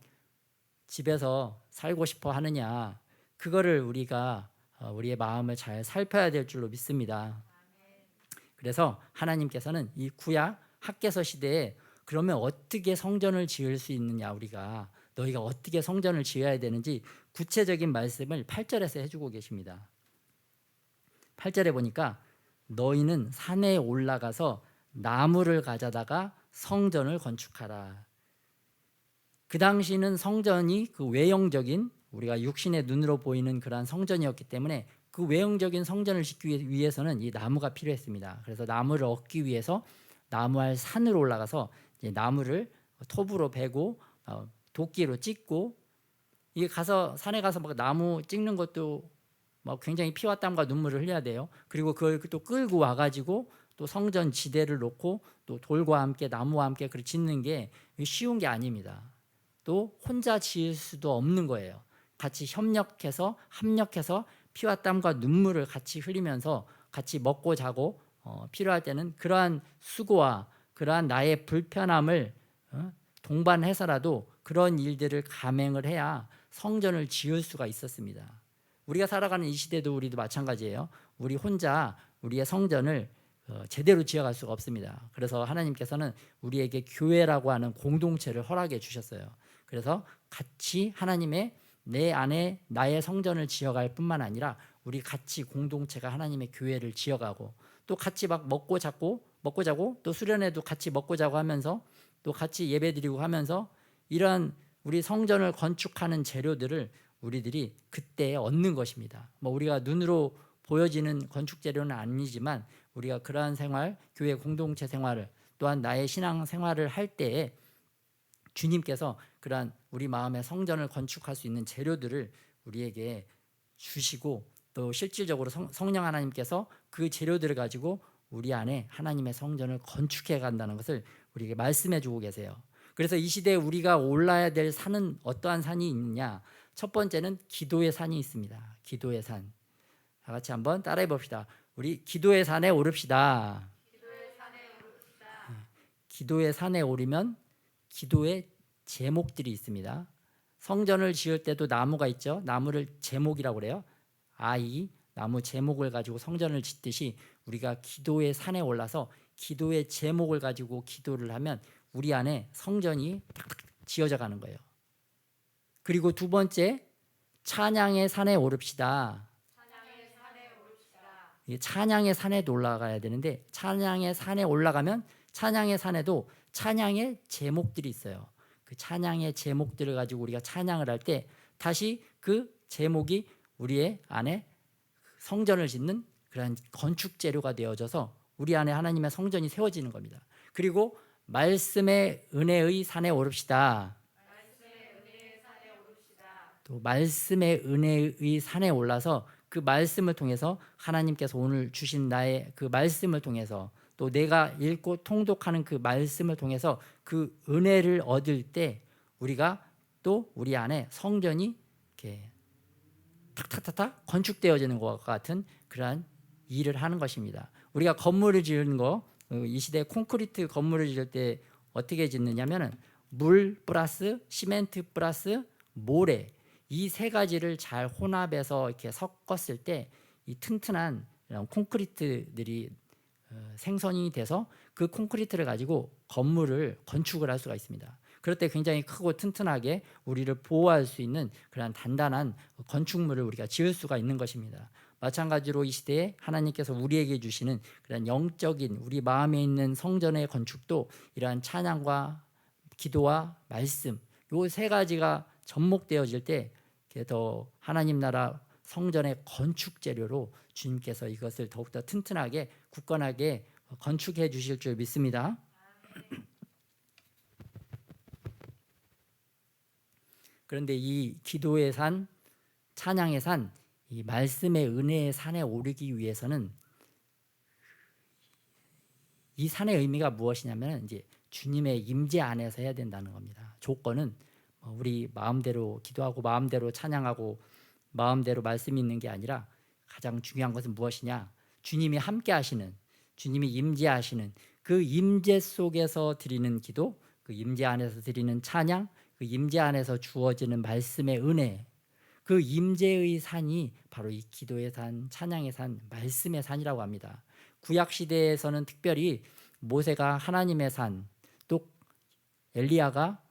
[SPEAKER 3] 집에서 살고 싶어 하느냐, 그거를 우리가 우리의 마음을 잘 살펴야 될 줄로 믿습니다. 그래서 하나님께서는 이 구약 학개서 시대에 그러면 어떻게 성전을 지을 수 있느냐, 우리가 너희가 어떻게 성전을 지어야 되는지 구체적인 말씀을 8절에서 해주고 계십니다. 8절에 보니까 너희는 산에 올라가서 나무를 가져다가 성전을 건축하라. 그 당시는 성전이 그 외형적인 우리가 육신의 눈으로 보이는 그러한 성전이었기 때문에 그 외형적인 성전을 짓기 위해서는 이 나무가 필요했습니다. 그래서 나무를 얻기 위해서 나무알 산으로 올라가서 이제 나무를 톱으로 베고 도끼로 찍고, 이게 가서 산에 가서 막 나무 찍는 것도 막 굉장히 피와 땀과 눈물을 흘려야 돼요. 그리고 그걸 또 끌고 와가지고 또 성전 지대를 놓고 또 돌과 함께 나무와 함께 그걸 짓는 게 쉬운 게 아닙니다. 또 혼자 지을 수도 없는 거예요. 같이 협력해서 합력해서 피와 땀과 눈물을 같이 흘리면서 같이 먹고 자고 필요할 때는 그러한 수고와 그러한 나의 불편함을 동반해서라도 그런 일들을 감행을 해야 성전을 지을 수가 있었습니다. 우리가 살아가는 이 시대도 우리도 마찬가지예요. 우리 혼자 우리의 성전을 제대로 지어갈 수가 없습니다. 그래서 하나님께서는 우리에게 교회라고 하는 공동체를 허락해 주셨어요. 그래서 같이 하나님의 내 안에 나의 성전을 지어갈 뿐만 아니라 우리 같이 공동체가 하나님의 교회를 지어가고 또 같이 막 먹고 자고 또 수련회도 같이 먹고 자고 하면서 또 같이 예배드리고 하면서 이러한 우리 성전을 건축하는 재료들을 우리들이 그때 얻는 것입니다. 뭐 우리가 눈으로 보여지는 건축 재료는 아니지만 우리가 그러한 생활, 교회 공동체 생활을 또한 나의 신앙 생활을 할 때에 주님께서 그러한 우리 마음의 성전을 건축할 수 있는 재료들을 우리에게 주시고 또 실질적으로 성령 하나님께서 그 재료들을 가지고 우리 안에 하나님의 성전을 건축해 간다는 것을 우리에게 말씀해 주고 계세요. 그래서 이 시대에 우리가 올라야 될 산은 어떠한 산이 있느냐? 첫 번째는 기도의 산이 있습니다. 기도의 산. 다 같이 한번 따라해 봅시다. 우리 기도의 산에 오릅시다. 기도의 산에 오르면 기도의 제목들이 있습니다. 성전을 지을 때도 나무가 있죠. 나무를 제목이라고 그래요. 아이, 나무 제목을 가지고 성전을 짓듯이 우리가 기도의 산에 올라서 기도의 제목을 가지고 기도를 하면 우리 안에 성전이 탁탁 지어져 가는 거예요. 그리고 두 번째, 찬양의 산에 오릅시다. 찬양의 산에도 올라가야 되는데 찬양의 산에 올라가면 찬양의 산에도 찬양의 제목들이 있어요. 그 찬양의 제목들을 가지고 우리가 찬양을 할 때 다시 그 제목이 우리의 안에 성전을 짓는 그런 건축 재료가 되어져서 우리 안에 하나님의 성전이 세워지는 겁니다. 그리고 말씀의 은혜의 산에 오릅시다. 또 말씀의 은혜의 산에 올라서 그 말씀을 통해서 하나님께서 오늘 주신 나의 그 말씀을 통해서 또 내가 읽고 통독하는 그 말씀을 통해서 그 은혜를 얻을 때 우리가 또 우리 안에 성전이 이렇게 탁탁탁탁 건축되어지는 것 같은 그러한 일을 하는 것입니다. 우리가 건물을 지은 거, 이 시대에 콘크리트 건물을 지을 때 어떻게 짓느냐면은 물 플러스 시멘트 플러스 모래, 이 세 가지를 잘 혼합해서 이렇게 섞었을 때 이 튼튼한 이런 콘크리트들이 생성이 돼서 그 콘크리트를 가지고 건물을 건축을 할 수가 있습니다. 그럴 때 굉장히 크고 튼튼하게 우리를 보호할 수 있는 그런 단단한 건축물을 우리가 지을 수가 있는 것입니다. 마찬가지로 이 시대에 하나님께서 우리에게 주시는 그런 영적인 우리 마음에 있는 성전의 건축도 이러한 찬양과 기도와 말씀 요 세 가지가 접목되어질 때 더 하나님 나라 성전의 건축 재료로 주님께서 이것을 더욱더 튼튼하게 굳건하게 건축해 주실 줄 믿습니다. 그런데 이 기도의 산, 찬양의 산, 이 말씀의 은혜의 산에 오르기 위해서는 이 산의 의미가 무엇이냐면 이제 주님의 임재 안에서 해야 된다는 겁니다. 조건은 우리 마음대로 기도하고 마음대로 찬양하고 마음대로 말씀 있는 게 아니라 가장 중요한 것은 무엇이냐? 주님이 함께 하시는, 주님이 임재하시는 그 임재 속에서 드리는 기도, 그 임재 안에서 드리는 찬양, 그 임재 안에서 주어지는 말씀의 은혜, 그 임재의 산이 바로 이 기도의 산, 찬양의 산, 말씀의 산이라고 합니다. 구약 시대에서는 특별히 모세가 하나님의 산, 또 엘리야가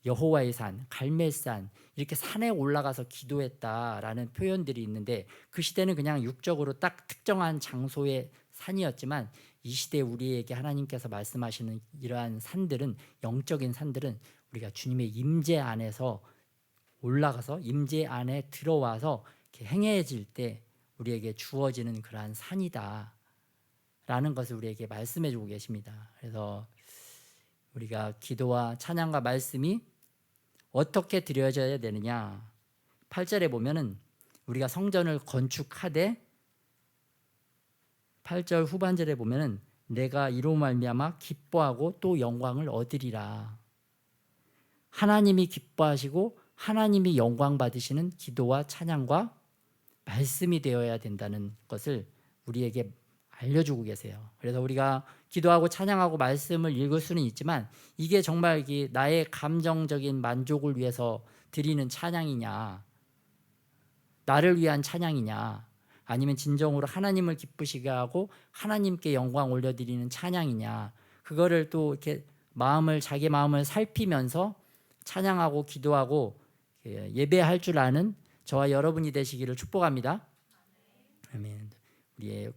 [SPEAKER 3] 여호와의 산, 갈멜산 이렇게 산에 올라가서 기도했다라는 표현들이 있는데 그 시대는 그냥 육적으로 딱 특정한 장소의 산이었지만 이 시대 우리에게 하나님께서 말씀하시는 이러한 산들은 영적인 산들은 우리가 주님의 임재 안에서 올라가서 임재 안에 들어와서 이렇게 행해질 때 우리에게 주어지는 그러한 산이다 라는 것을 우리에게 말씀해 주고 계십니다. 그래서 우리가 기도와 찬양과 말씀이 어떻게 드려져야 되느냐 8절에 보면은 우리가 성전을 건축하되 8절 후반절에 보면은 내가 이로 말미암아 기뻐하고 또 영광을 얻으리라. 하나님이 기뻐하시고 하나님이 영광 받으시는 기도와 찬양과 말씀이 되어야 된다는 것을 우리에게 알려주고 계세요. 그래서 우리가 기도하고 찬양하고 말씀을 읽을 수는 있지만 이게 정말 나의 감정적인 만족을 위해서 드리는 찬양이냐, 나를 위한 찬양이냐, 아니면 진정으로 하나님을 기쁘시게 하고 하나님께 영광 올려드리는 찬양이냐, 그거를 또 이렇게 자기 마음을 살피면서 찬양하고 기도하고 예배할 줄 아는 저와 여러분이 되시기를 축복합니다. 아멘. 우리의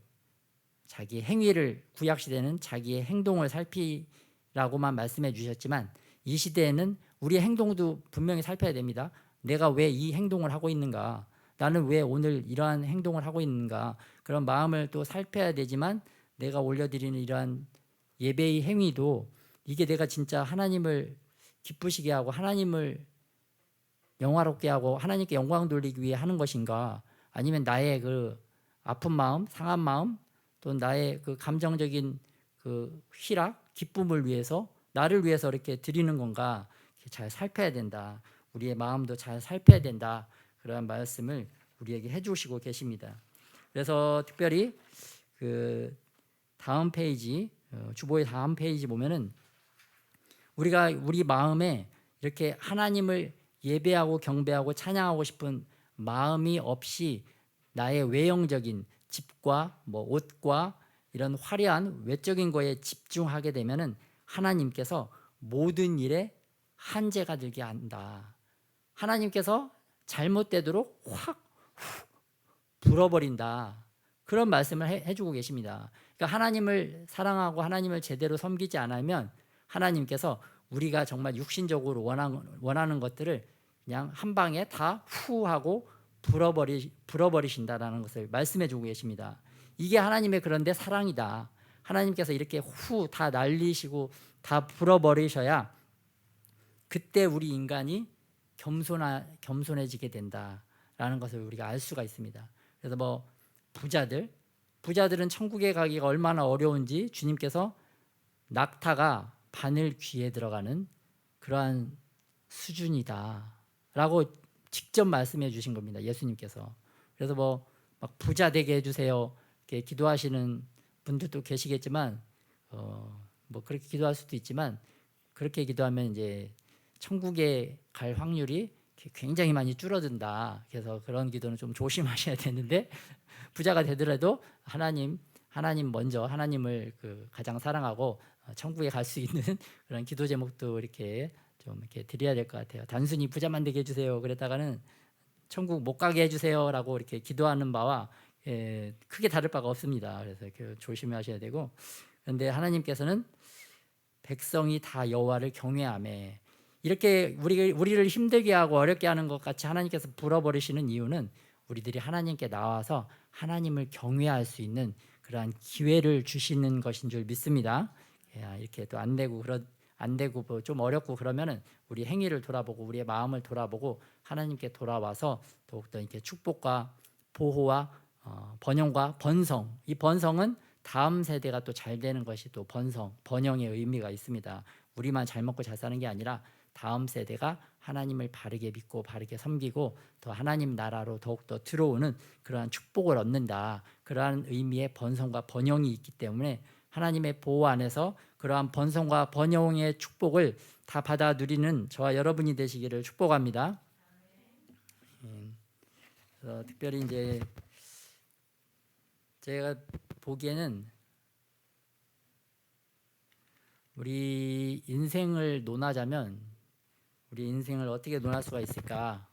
[SPEAKER 3] 자기 행위를 구약 시대는 자기의 행동을 살피라고만 말씀해 주셨지만 이 시대에는 우리의 행동도 분명히 살펴야 됩니다. 내가 왜 이 행동을 하고 있는가? 나는 왜 오늘 이러한 행동을 하고 있는가? 그런 마음을 또 살펴야 되지만 내가 올려드리는 이러한 예배의 행위도 이게 내가 진짜 하나님을 기쁘시게 하고 하나님을 영화롭게 하고 하나님께 영광 돌리기 위해 하는 것인가? 아니면 나의 그 아픈 마음, 상한 마음, 또 나의 그 감정적인 그 희락, 기쁨을 위해서 나를 위해서 이렇게 드리는 건가 잘 살펴야 된다. 우리의 마음도 잘 살펴야 된다. 그러한 말씀을 우리에게 해주시고 계십니다. 그래서 특별히 그 다음 페이지 주보의 다음 페이지 보면은 우리가 우리 마음에 이렇게 하나님을 예배하고 경배하고 찬양하고 싶은 마음이 없이 나의 외형적인 집과 옷과 이런 화려한 외적인 거에 집중하게 되면은 하나님께서 모든 일에 한계가 들게 한다. 하나님께서 잘못되도록 확 불어버린다. 그런 말씀을 해주고 계십니다. 그러니까 하나님을 사랑하고 하나님을 제대로 섬기지 않으면 하나님께서 우리가 정말 육신적으로 원하는 것들을 그냥 한 방에 다 후하고 불어버리신다라는 것을 말씀해 주고 계십니다. 이게 하나님의 그런데 사랑이다. 하나님께서 이렇게 다 날리시고 다 불어버리셔야 그때 우리 인간이 겸손해지게 된다라는 것을 우리가 알 수가 있습니다. 그래서 부자들은 천국에 가기가 얼마나 어려운지 주님께서 낙타가 바늘 귀에 들어가는 그러한 수준이다라고 직접 말씀해 주신 겁니다. 예수님께서. 그래서 막 부자 되게 해주세요. 이렇게 기도하시는 분들도 계시겠지만 그렇게 기도할 수도 있지만 그렇게 기도하면 이제 천국에 갈 확률이 굉장히 많이 줄어든다. 그래서 그런 기도는 좀 조심하셔야 되는데 부자가 되더라도 하나님 먼저 하나님을 가장 사랑하고 천국에 갈 수 있는 그런 기도 제목도 이렇게 좀 이렇게 드려야 될 것 같아요. 단순히 부자만 되게 해주세요. 그랬다가는 천국 못 가게 해주세요라고 이렇게 기도하는 바와 크게 다를 바가 없습니다. 그래서 이렇게 조심하셔야 되고, 그런데 하나님께서는 백성이 다 여호와를 경외하며 이렇게 우리를 힘들게 하고 어렵게 하는 것 같이 하나님께서 불어버리시는 이유는 우리들이 하나님께 나와서 하나님을 경외할 수 있는 그러한 기회를 주시는 것인 줄 믿습니다. 이렇게 또 안 되고 뭐 좀 어렵고 그러면은 우리 행위를 돌아보고 우리의 마음을 돌아보고 하나님께 돌아와서 더욱더 이렇게 축복과 보호와 번영과 번성, 이 번성은 다음 세대가 또 잘 되는 것이 또 번영의 의미가 있습니다. 우리만 잘 먹고 잘 사는 게 아니라 다음 세대가 하나님을 바르게 믿고 바르게 섬기고 더 하나님 나라로 더욱더 들어오는 그러한 축복을 얻는다. 그러한 의미의 번성과 번영이 있기 때문에 하나님의 보호 안에서 그러한 번성과 번영의 축복을 다 받아 누리는 저와 여러분이 되시기를 축복합니다. 그래서 특별히 이제 제가 보기에는 우리 인생을 논하자면 우리 인생을 어떻게 논할 수가 있을까?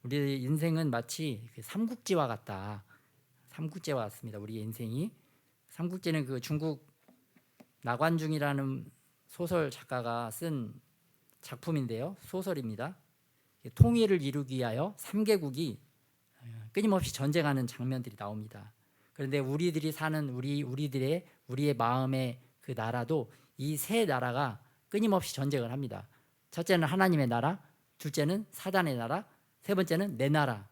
[SPEAKER 3] 우리 인생은 마치 삼국지와 같다. 삼국지와 같습니다. 우리 인생이 삼국지는 그 중국 나관중이라는 소설 작가가 쓴 작품인데요. 소설입니다. 통일을 이루기 위하여 3개국이 끊임없이 전쟁하는 장면들이 나옵니다. 그런데 우리들이 사는 우리의 마음의 그 나라도 이 세 나라가 끊임없이 전쟁을 합니다. 첫째는 하나님의 나라, 둘째는 사단의 나라, 세 번째는 내 나라.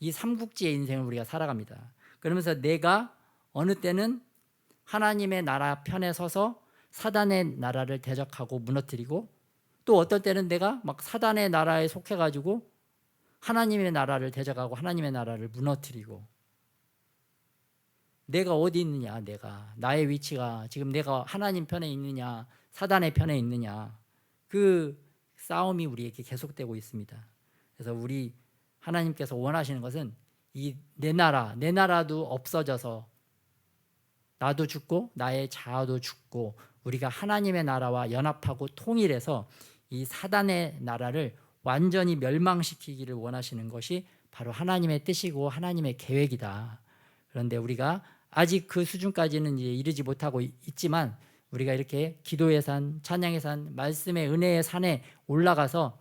[SPEAKER 3] 이 삼국지의 인생을 우리가 살아갑니다. 그러면서 내가 어느 때는 하나님의 나라 편에 서서 사단의 나라를 대적하고 무너뜨리고, 또 어떨 때는 내가 막 사단의 나라에 속해가지고 하나님의 나라를 대적하고 하나님의 나라를 무너뜨리고, 내가 어디 있느냐, 나의 위치가 지금 내가 하나님 편에 있느냐 사단의 편에 있느냐, 그 싸움이 우리에게 계속되고 있습니다. 그래서 우리 하나님께서 원하시는 것은 이 내 나라도 없어져서 나도 죽고 나의 자아도 죽고 우리가 하나님의 나라와 연합하고 통일해서 이 사단의 나라를 완전히 멸망시키기를 원하시는 것이 바로 하나님의 뜻이고 하나님의 계획이다. 그런데 우리가 아직 그 수준까지는 이제 이르지 못하고 있지만, 우리가 이렇게 기도의 산, 찬양의 산, 말씀의 은혜의 산에 올라가서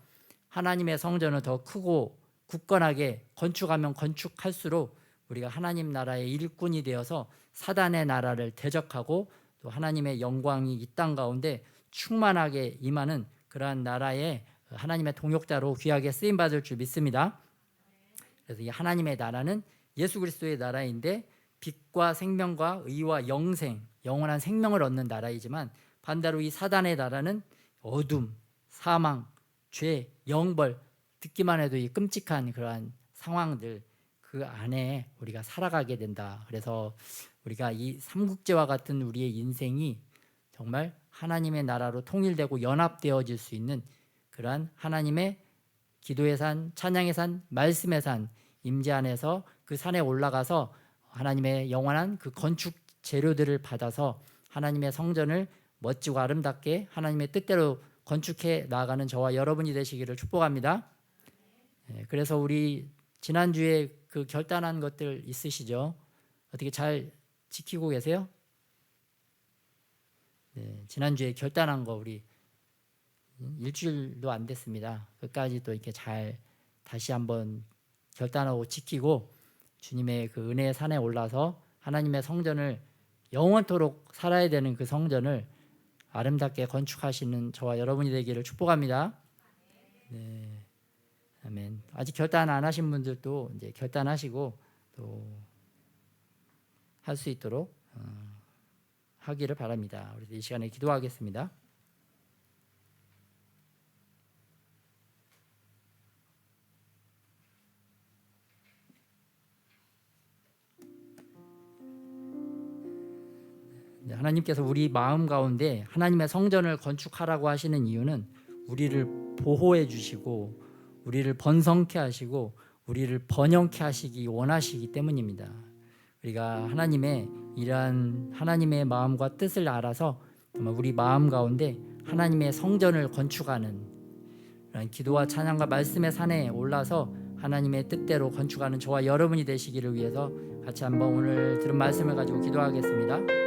[SPEAKER 3] 하나님의 성전을 더 크고 굳건하게 건축하면 건축할수록 우리가 하나님 나라의 일꾼이 되어서 사단의 나라를 대적하고 또 하나님의 영광이 이 땅 가운데 충만하게 임하는 그러한 나라의 하나님의 동역자로 귀하게 쓰임 받을 줄 믿습니다. 그래서 이 하나님의 나라는 예수 그리스도의 나라인데 빛과 생명과 의와 영원한 생명을 얻는 나라이지만, 반대로 이 사단의 나라는 어둠, 사망, 죄, 영벌, 듣기만 해도 이 끔찍한 그러한 상황들, 그 안에 우리가 살아가게 된다. 그래서 우리가 이 삼국지와 같은 우리의 인생이 정말 하나님의 나라로 통일되고 연합되어질 수 있는 그러한 하나님의 기도의 산, 찬양의 산, 말씀의 산, 임재 안에서 그 산에 올라가서 하나님의 영원한 그 건축 재료들을 받아서 하나님의 성전을 멋지고 아름답게 하나님의 뜻대로 건축해 나아가는 저와 여러분이 되시기를 축복합니다. 그래서 우리 지난주에 그 결단한 것들 있으시죠? 어떻게 잘 지키고 계세요? 지난주에 결단한 거 우리 일주일도 안 됐습니다. 끝까지 또 이렇게 잘 다시 한번 결단하고 지키고 주님의 그 은혜의 산에 올라서 하나님의 성전을 영원토록 살아야 되는 그 성전을 아름답게 건축하시는 저와 여러분이 되기를 축복합니다. 네, 아멘. 아직 결단 안 하신 분들도 이제 결단하시고 또 할 수 있도록 하기를 바랍니다. 우리 이 시간에 기도하겠습니다. 하나님께서 우리 마음 가운데 하나님의 성전을 건축하라고 하시는 이유는 우리를 보호해 주시고 우리를 번성케 하시고 우리를 번영케 하시기 원하시기 때문입니다. 우리가 하나님의 이러한 하나님의 마음과 뜻을 알아서 정말 우리 마음 가운데 하나님의 성전을 건축하는 그런 기도와 찬양과 말씀의 산에 올라서 하나님의 뜻대로 건축하는 저와 여러분이 되시기를 위해서 같이 한번 오늘 들은 말씀을 가지고 기도하겠습니다.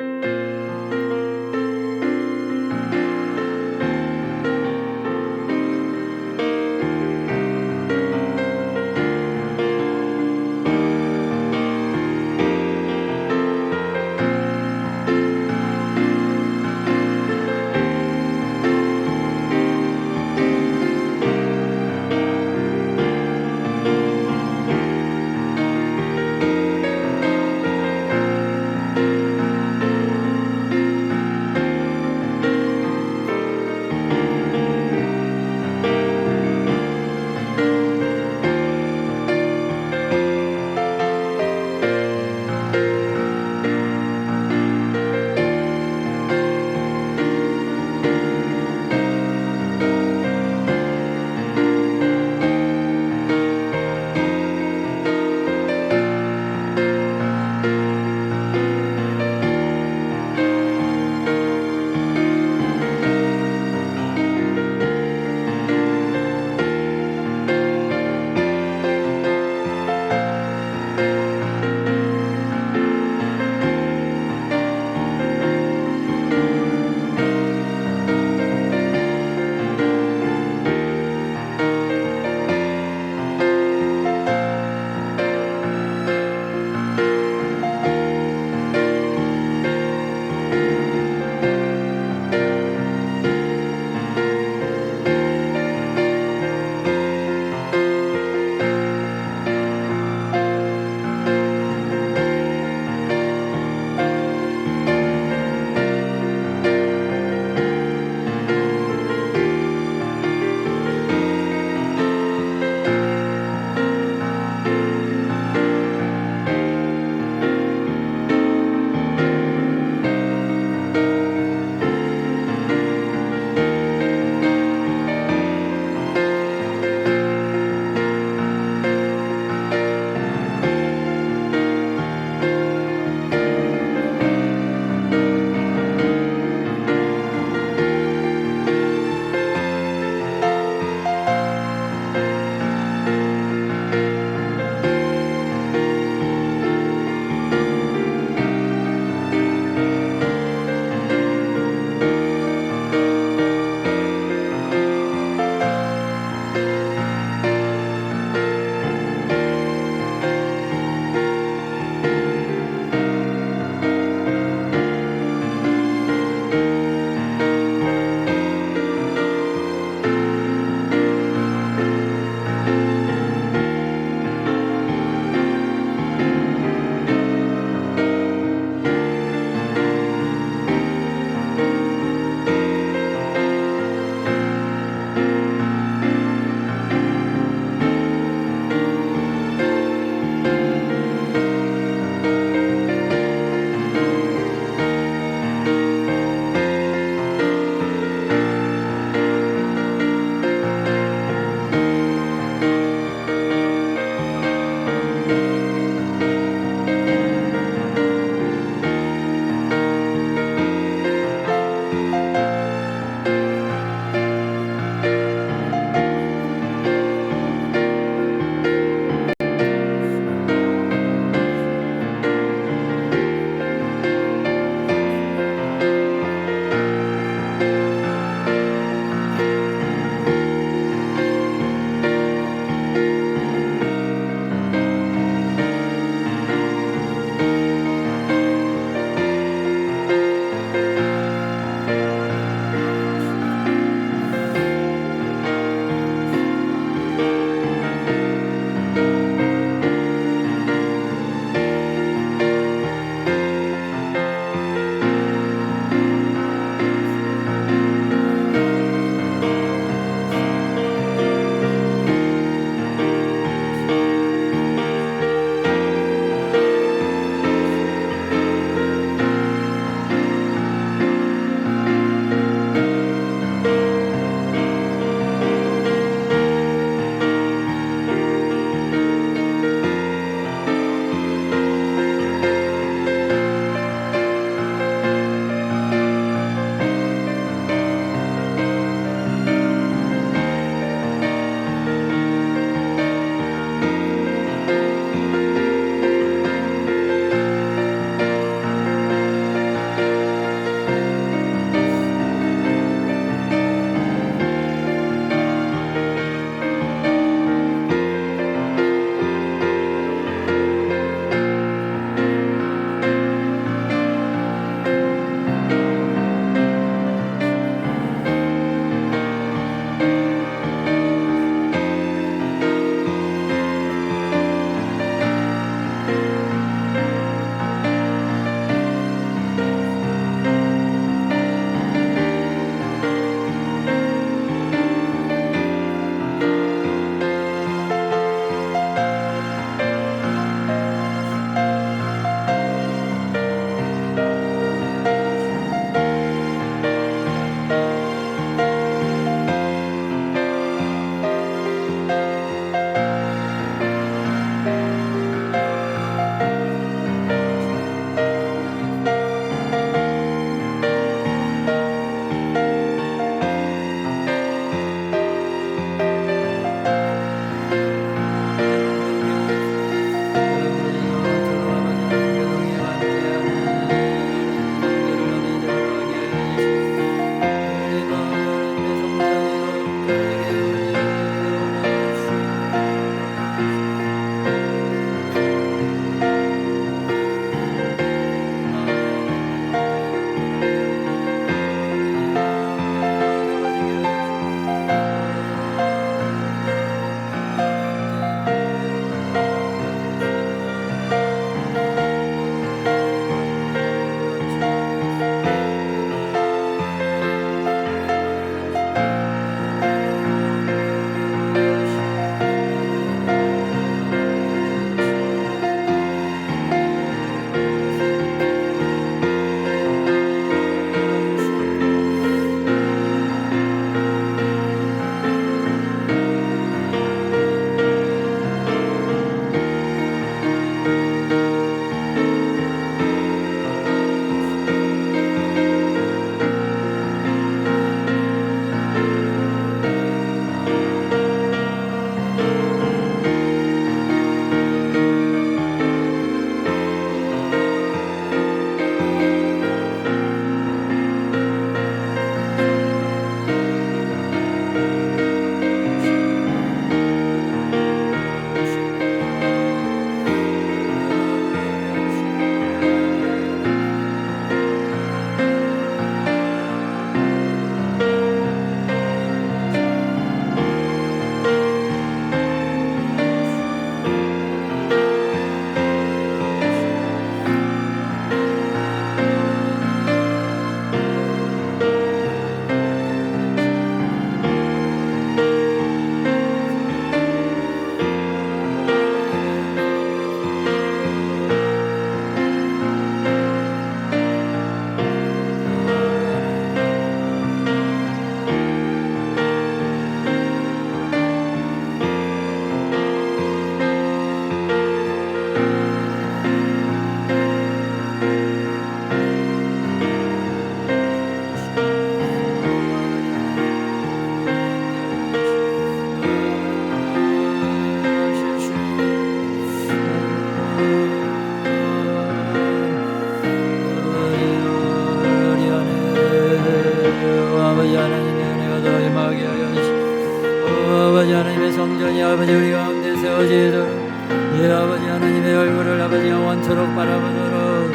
[SPEAKER 3] 아버지 하나님의 얼굴을 아버지 영원토록 바라보도록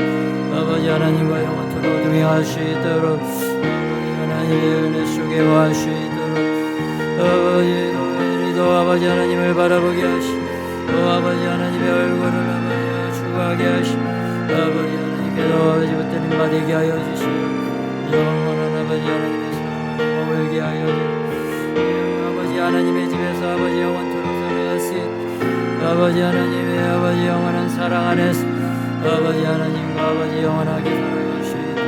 [SPEAKER 3] 아버지 하나님과 영원토록 동행할 수 있도록 아버지 하나님의 은혜 속에 거할 수 있도록 아버지 우리도 아버지 하나님을 바라보게 하시고 또 아버지 하나님의 얼굴을 아버지 추구하게 하시고 아버지 하나님께서 아버지 붙들림 받게 하여 주시고 영원한 아버지 하나님의 사랑을 머물게 하여 주시고 아버지 하나님의 집에서 아버지 영원토록 살아갈 수 있도록 아버지 하나님의 아버지 영원한 사랑 안에서 아버지 하나님과 아버지 영원하게 살아갈 수 있도록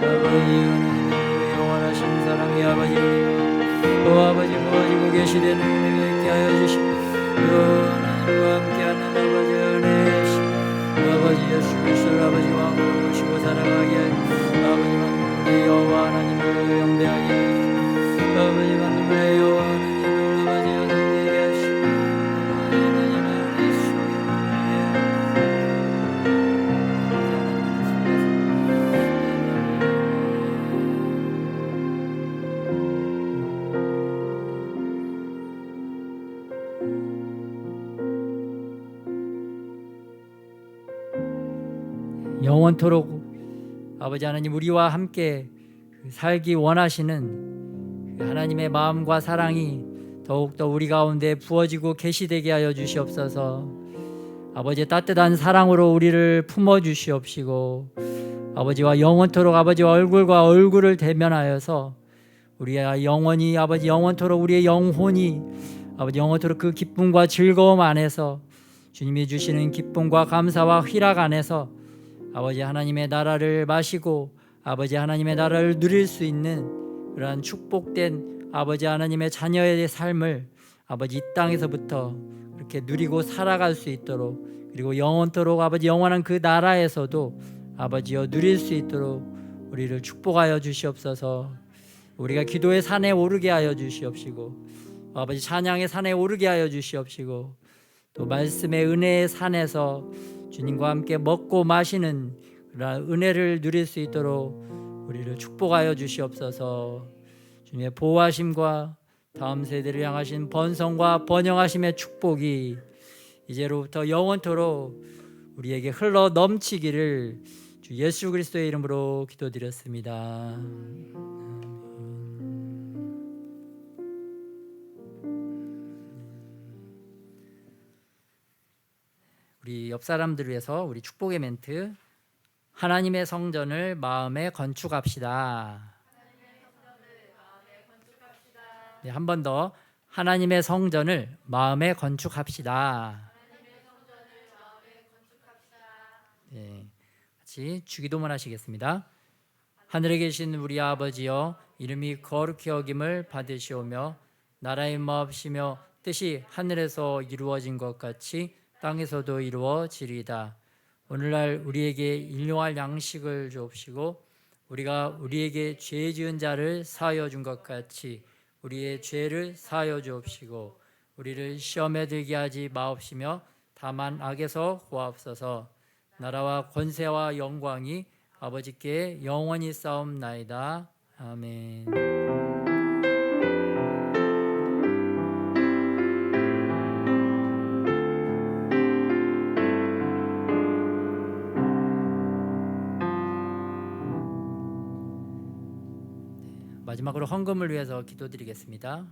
[SPEAKER 3] 아버지 하나님의 영원하신 사랑이 아버지 또 아버지 모아지고 계시되는 은혜가 있게 하여 주시고 또 하나님과 함께하는 아버지 은혜이시고 아버지 예수 그리스도를 아버지 왕으로 모시고 살아가게 하여 아버지 만물의 여호와 하나님을 영대하게 하시고 아버지 만물의 여호와 하나님을 아버지 영대하게 하시고 아버지 하나님의 은혜 속에 영원토록 아버지 하나님 우리와 함께 살기 원하시는 그 하나님의 마음과 사랑이 더욱더 우리 가운데 부어지고 계시되게 하여 주시옵소서. 아버지의 따뜻한 사랑으로 우리를 품어 주시옵시고 아버지와 영원토록 아버지와 얼굴과 얼굴을 대면하여서 우리의 영혼이 아버지 영원토록 우리의 영혼이 아버지 영원토록 그 기쁨과 즐거움 안에서 주님이 주시는 기쁨과 감사와 희락 안에서 아버지 하나님의 나라를 마시고 아버지 하나님의 나라를 누릴 수 있는 그러한 축복된 아버지 하나님의 자녀의 삶을 아버지 이 땅에서부터 그렇게 누리고 살아갈 수 있도록 그리고 영원토록 아버지 영원한 그 나라에서도 아버지여 누릴 수 있도록 우리를 축복하여 주시옵소서. 우리가 기도의 산에 오르게 하여 주시옵시고 아버지 찬양의 산에 오르게 하여 주시옵시고 또 말씀의 은혜의 산에서 주님과 함께 먹고 마시는 그런 은혜를 누릴 수 있도록 우리를 축복하여 주시옵소서. 주님의 보호하심과 다음 세대를 향하신 번성과 번영하심의 축복이 이제로부터 영원토록 우리에게 흘러 넘치기를 주 예수 그리스도의 이름으로 기도드렸습니다. 우리 옆 사람들을 위해서 우리 축복의 멘트 하나님의 성전을 마음에 건축합시다. 네, 한 번 더 하나님의 성전을 마음에 건축합시다. 네, 같이 주기도문 하시겠습니다. 하늘에 계신 우리 아버지여 이름이 거룩히 여김을 받으시오며 나라의 마옵시며 뜻이 하늘에서 이루어진 것 같이 땅에서도 이루어지리이다. 오늘날 우리에게 일용할 양식을 주옵시고 우리가 우리에게 죄 지은 자를 사하여 준 것 같이 우리의 죄를 사하여 주옵시고 우리를 시험에 들게 하지 마옵시며 다만 악에서 구하옵소서. 나라와 권세와 영광이 아버지께 영원히 싸움나이다. 아멘. 마지막으로 헌금을 위해서 기도드리겠습니다.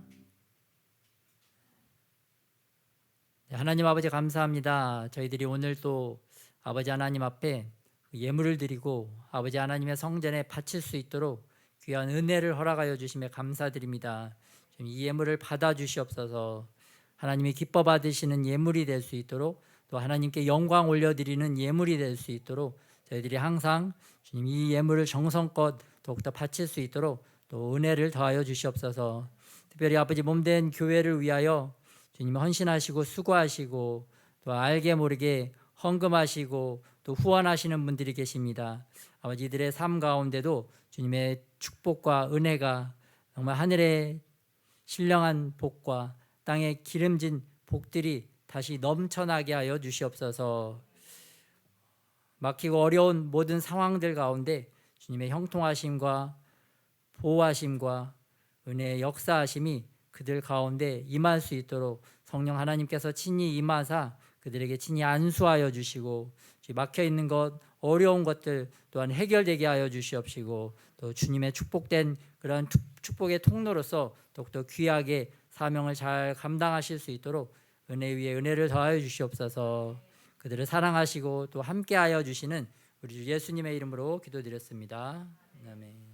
[SPEAKER 3] 하나님 아버지 감사합니다. 저희들이 오늘 또 아버지 하나님 앞에 예물을 드리고 아버지 하나님의 성전에 바칠 수 있도록 귀한 은혜를 허락하여 주심에 감사드립니다. 이 예물을 받아 주시옵소서. 하나님이 기뻐 받으시는 예물이 될 수 있도록 또 하나님께 영광 올려드리는 예물이 될 수 있도록 저희들이 항상 주님 이 예물을 정성껏 더욱더 바칠 수 있도록 또 은혜를 더하여 주시옵소서. 특별히 아버지 몸된 교회를 위하여 주님 헌신하시고 수고하시고 또 알게 모르게 헌금하시고 또 후원하시는 분들이 계십니다. 아버지 이들의 삶 가운데도 주님의 축복과 은혜가 정말 하늘의 신령한 복과 땅에 기름진 복들이 다시 넘쳐나게 하여 주시옵소서. 막히고 어려운 모든 상황들 가운데 주님의 형통하심과 보호하심과 은혜의 역사하심이 그들 가운데 임할 수 있도록 성령 하나님께서 친히 임하사 그들에게 친히 안수하여 주시고 막혀 있는 것, 어려운 것들 또한 해결되게 하여 주시옵시고 또 주님의 축복된 그러한 축복의 통로로서 더욱더 귀하게 사명을 잘 감당하실 수 있도록 은혜 위에 은혜를 더하여 주시옵소서. 그들을 사랑하시고 또 함께하여 주시는 우리 주 예수님의 이름으로 기도드렸습니다. 아멘.